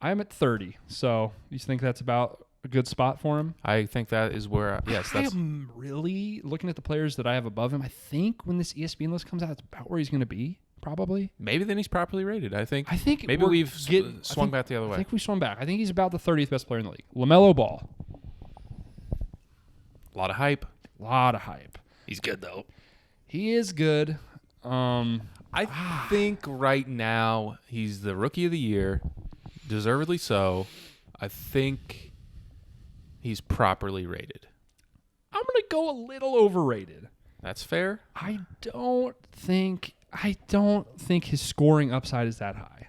I'm at 30. So you think that's about a good spot for him? I think that is where. Yes, that's. I'm really looking at the players that I have above him. I think when this ESPN list comes out, it's about where he's going to be. Probably. Maybe then he's properly rated. I think maybe we've swung back the other way. I think we swung back. I think he's about the 30th best player in the league. LaMelo Ball. A lot of hype. He's good though. He is good. I think right now he's the rookie of the year, deservedly so. I think he's properly rated. I'm going to go a little overrated. That's fair. I don't think his scoring upside is that high.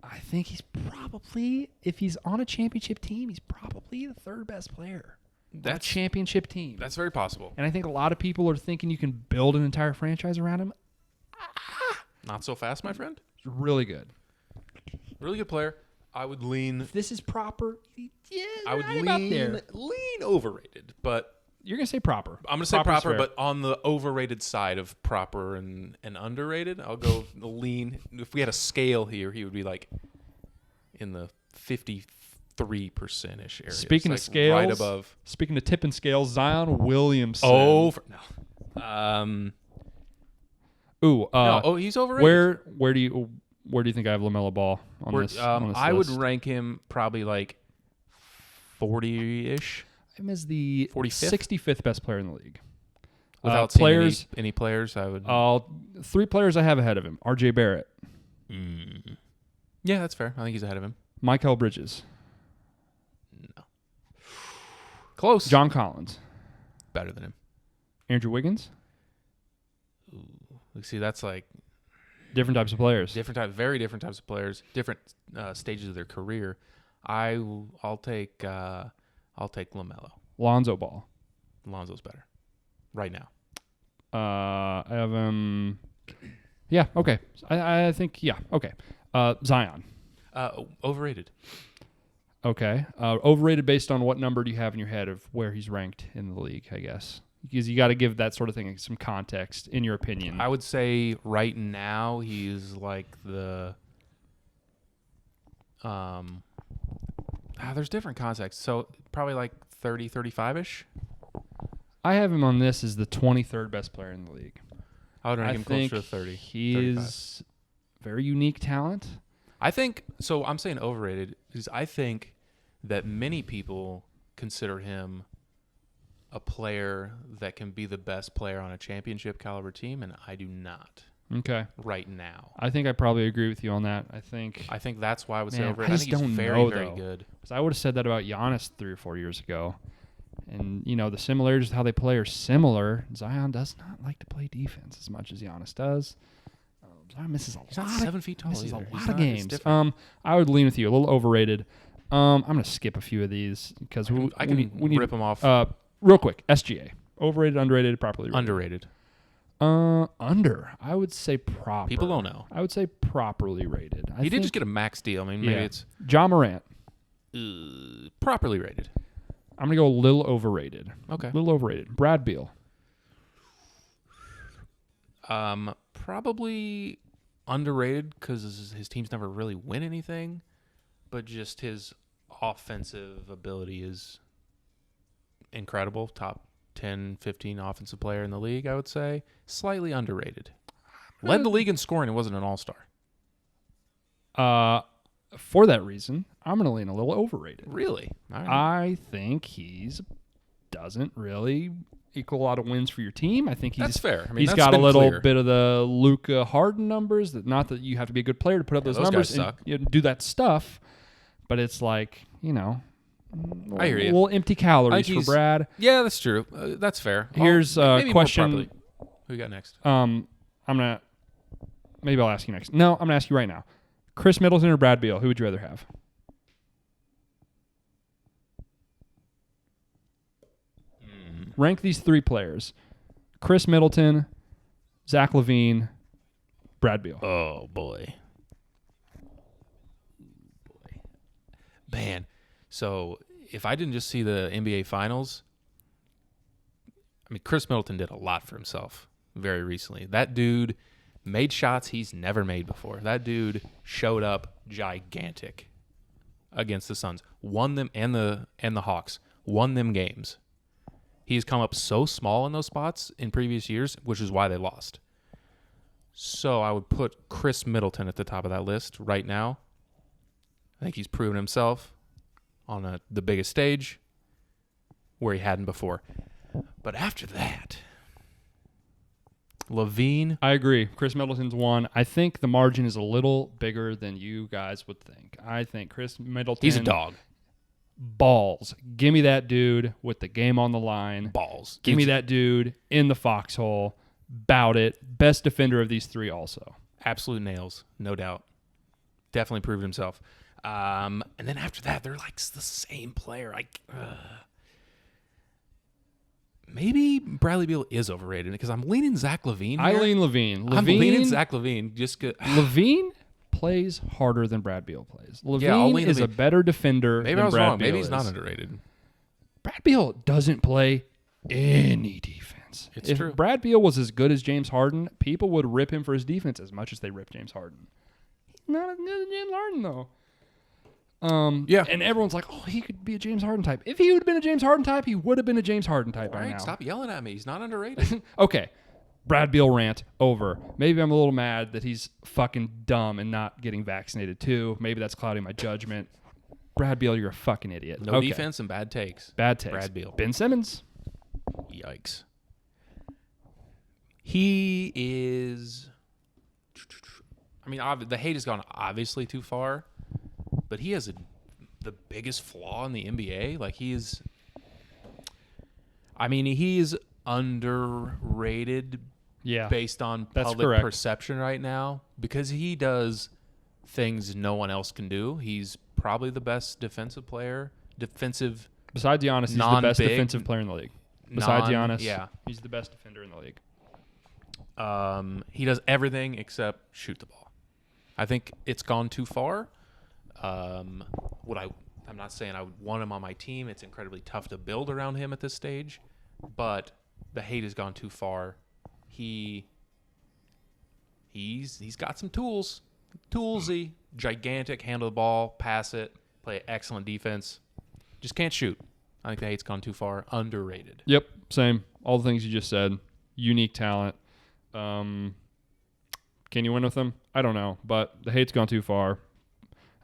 I think he's probably, if he's on a championship team, he's probably the third best player. That's a championship team. That's very possible. And I think a lot of people are thinking you can build an entire franchise around him. Not so fast, my friend. He's really good. Really good player. I would lean. If this is proper, yeah, I would right about there. lean overrated, but You're gonna say proper. I'm gonna say Proper's proper, fair. but on the overrated side of proper and underrated, I'll go lean. If we had a scale here, he would be like in the 53%-ish area. Speaking of like scales, right above. Speaking of tipping scales, Zion Williamson. No. He's overrated. Where do you think I have LaMelo Ball on this? On this I list? would rank him probably like 40-ish. him as the 45th? 65th best player in the league. Without players, seeing any players, I would. 3 players I have ahead of him: R.J. Barrett, Yeah, that's fair. I think he's ahead of him. Michael Bridges, No. Close. John Collins, Better than him. Andrew Wiggins. See, that's like Different types of players. very different types of players, different stages of their career. I'll take LaMelo. Lonzo Ball. Lonzo's better right now. I have him. Yeah. Okay. I think. Yeah. Okay. Zion. Overrated. Okay. Overrated based on what number do you have in your head of where he's ranked in the league? I guess because you got to give that sort of thing some context in your opinion. I would say right now he's like the. There's different contexts, so probably like 30, 35-ish. I have him on this as the 23rd best player in the league. I would rank him think closer to 30. He 35. is very unique talent. I think so. I'm saying overrated because I think that many people consider him a player that can be the best player on a championship caliber team, and I do not. Okay. Right now, I think I probably agree with you on that. I think that's why I would say Man, overrated. I I just think he's don't very, know, very though. good. because I would have said that about Giannis 3 or 4 years ago. And, the similarities of how they play are similar. Zion does not like to play defense as much as Giannis does. Zion misses He's not 7 feet tall misses either. a lot of games. I would lean with you. A little overrated. I'm going to skip a few of these because I can we need rip them off. Real quick, SGA. Overrated, underrated, properly rated. Underrated. Under. I would say proper. People don't know. I would say properly rated. He did just get a max deal. I mean, maybe it's John Morant. properly rated. I'm going to go a little overrated. Okay. A little overrated. Brad Beal. Probably underrated because his teams never really win anything, but just his offensive ability is incredible. Top 10, 15 offensive player in the league, I would say. Slightly underrated. Led the league in scoring and wasn't an all-star. For that reason, I'm going to lean a little overrated. Really? All right. I think doesn't really equal a lot of wins for your team. I think That's fair. I mean, he's that's got a been little clear. bit of the Luca Harden numbers. That not that you have to be a good player to put up those those numbers guys suck. and do that stuff, but it's like I hear you. little empty calories for he's- Brad. Yeah, that's true. That's fair. Here's a maybe more question. properly. Who you got next? Maybe I'll ask you next. No, I'm gonna ask you right now. Chris Middleton or Brad Beal? Who would you rather have? Rank these 3 players. Chris Middleton, Zach LaVine, Brad Beal. Oh, boy. Man. So if I didn't just see the NBA Finals, I mean, Chris Middleton did a lot for himself very recently. That dude made shots he's never made before. That dude showed up gigantic against the Suns. Won them and the Hawks. Won them games. He's come up so small in those spots in previous years, which is why they lost. So I would put Chris Middleton at the top of that list right now. I think he's proven himself on the biggest stage where he hadn't before. But after that, LaVine. I agree. Chris Middleton's 1. I think the margin is a little bigger than you guys would think. I think Chris Middleton. He's a dog. Balls. Give me that dude with the game on the line. Balls. Give me that dude in the foxhole. Bout it. Best defender of these 3 also. Absolute nails. No doubt. Definitely proved himself. And then after that, they're like the same player. Maybe Bradley Beal is overrated because I'm leaning Zach LaVine. I lean LaVine. I'm leaning Zach LaVine. LaVine plays harder than Brad Beal plays. I'll LaVine lean is LaVine. a better defender Maybe than I was Brad wrong. Beal Maybe he's is. not underrated. Brad Beal doesn't play any defense. If true. Brad Beal was as good as James Harden, people would rip him for his defense as much as they rip James Harden. He's not as good as James Harden, though. Yeah. And everyone's like, oh, he could be a James Harden type. If he would have been a James Harden type, he would have been a James Harden type All by right, now. stop yelling at me. He's not underrated. Okay. Brad Beal rant over. Maybe I'm a little mad that he's fucking dumb and not getting vaccinated too. Maybe that's clouding my judgment. Brad Beal, you're a fucking idiot. No defense and bad takes. Bad takes. Brad Beal. Ben Simmons. Yikes. He is... I mean, the hate has gone obviously too far, but he has the biggest flaw in the NBA. Like, he's underrated based on public perception right now because he does things no one else can do. He's probably the best defensive player. Besides Giannis, he's the best defensive player in the league. Besides Giannis, he's the best defender in the league. He does everything except shoot the ball. I think it's gone too far. I'm not saying I would want him on my team. It's incredibly tough to build around him at this stage, but the hate has gone too far. He's got some tools. Toolsy, gigantic, handle the ball, pass it, play excellent defense. Just can't shoot. I think the hate's gone too far. Underrated. Yep, same. All the things you just said. Unique talent. Can you win with him? I don't know, but the hate's gone too far.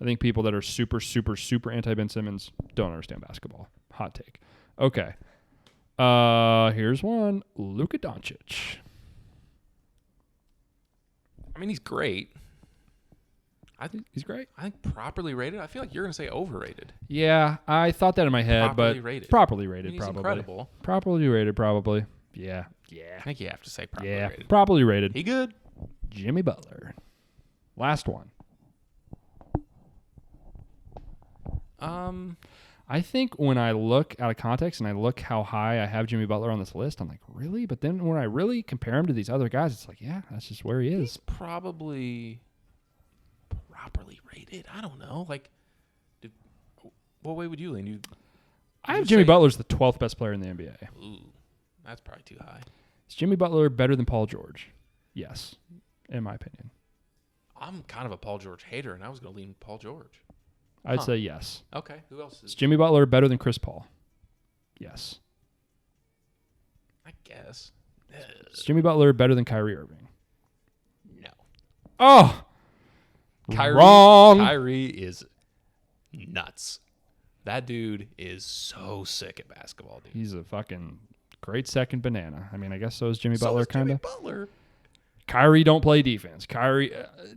I think people that are super, super, super anti-Ben Simmons don't understand basketball. Hot take. Okay. Here's one. Luca Doncic. I mean, he's great. I think he's great. I think properly rated. I feel like you're going to say overrated. Yeah, I thought that in my head, Properly but rated. properly rated, I mean, he's probably. incredible. Properly rated, probably. Yeah. I think you have to say properly Yeah, rated. properly rated. He good. Jimmy Butler. Last one. I think when I look out of context and I look how high I have Jimmy Butler on this list, I'm like, really? But then when I really compare him to these other guys, it's like, yeah, that's just where he is. He's probably properly rated. I don't know. Like, what way would you lean? I have Jimmy Butler as the 12th best player in the NBA. Ooh, that's probably too high. Is Jimmy Butler better than Paul George? Yes, in my opinion. I'm kind of a Paul George hater, and I was going to lean Paul George. I'd say yes. Okay, who else Is Jimmy Butler better than Chris Paul? Yes. I guess. Is Jimmy Butler better than Kyrie Irving? No. Oh! Wrong! Kyrie is nuts. That dude is so sick at basketball, dude. He's a fucking great second banana. I mean, I guess so is Jimmy Butler, kind of. Jimmy Butler. Kyrie don't play defense. Kyrie,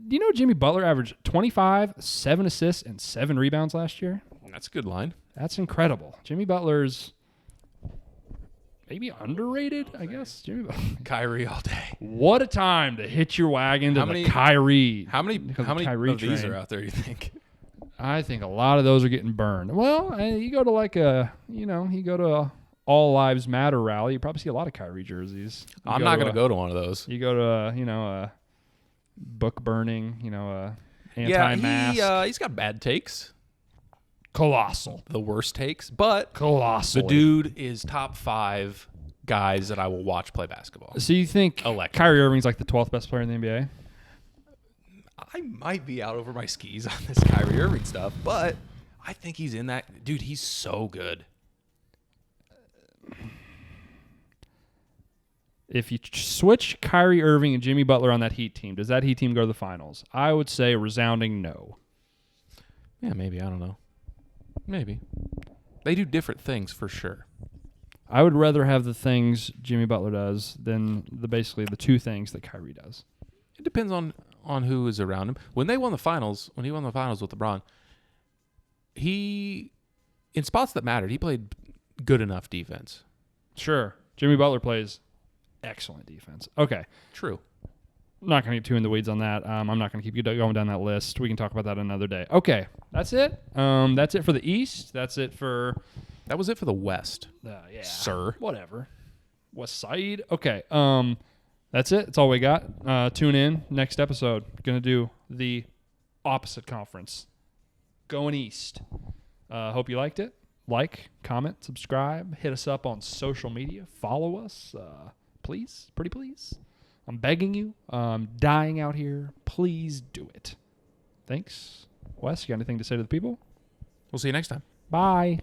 you know Jimmy Butler averaged 25, 7 assists, and 7 rebounds last year? That's a good line. That's incredible. Jimmy Butler's maybe underrated, I guess. Jimmy Butler. Kyrie all day. What a time to hitch your wagon to the Kyrie. How many Kyrie of these train. are out there, you think? I think a lot of those are getting burned. Well, you go to you go to All Lives Matter rally, you probably see a lot of Kyrie jerseys. I'm not going to go to one of those. You go to, book burning, anti-mask. Yeah, he's got bad takes. Colossal. The worst takes, but Colossal. The dude is top 5 guys that I will watch play basketball. So you think Kyrie Irving's like the 12th best player in the NBA? I might be out over my skis on this Kyrie Irving stuff, but I think he's in that. Dude, he's so good. If you switch Kyrie Irving and Jimmy Butler on that Heat team, does that Heat team go to the finals? I would say a resounding no. Yeah, maybe. I don't know. Maybe. They do different things for sure. I would rather have the things Jimmy Butler does than basically the 2 things that Kyrie does. It depends on who is around him. When he won the finals with LeBron, in spots that mattered, he played good enough defense. Sure. Jimmy Butler plays excellent defense. Okay. True. I'm not going to get too in the weeds on that. I'm not going to keep you going down that list. We can talk about that another day. Okay. That's it. That's it for the East. That was it for the West. Yeah. Sir. Whatever. West Side. Okay. That's it. That's all we got. Tune in. Next episode. Going to do the opposite conference. Going East. Hope you liked it. Like, comment, subscribe. Hit us up on social media. Follow us. Please. Pretty please. I'm begging you. I'm dying out here. Please do it. Thanks. Wes, you got anything to say to the people? We'll see you next time. Bye.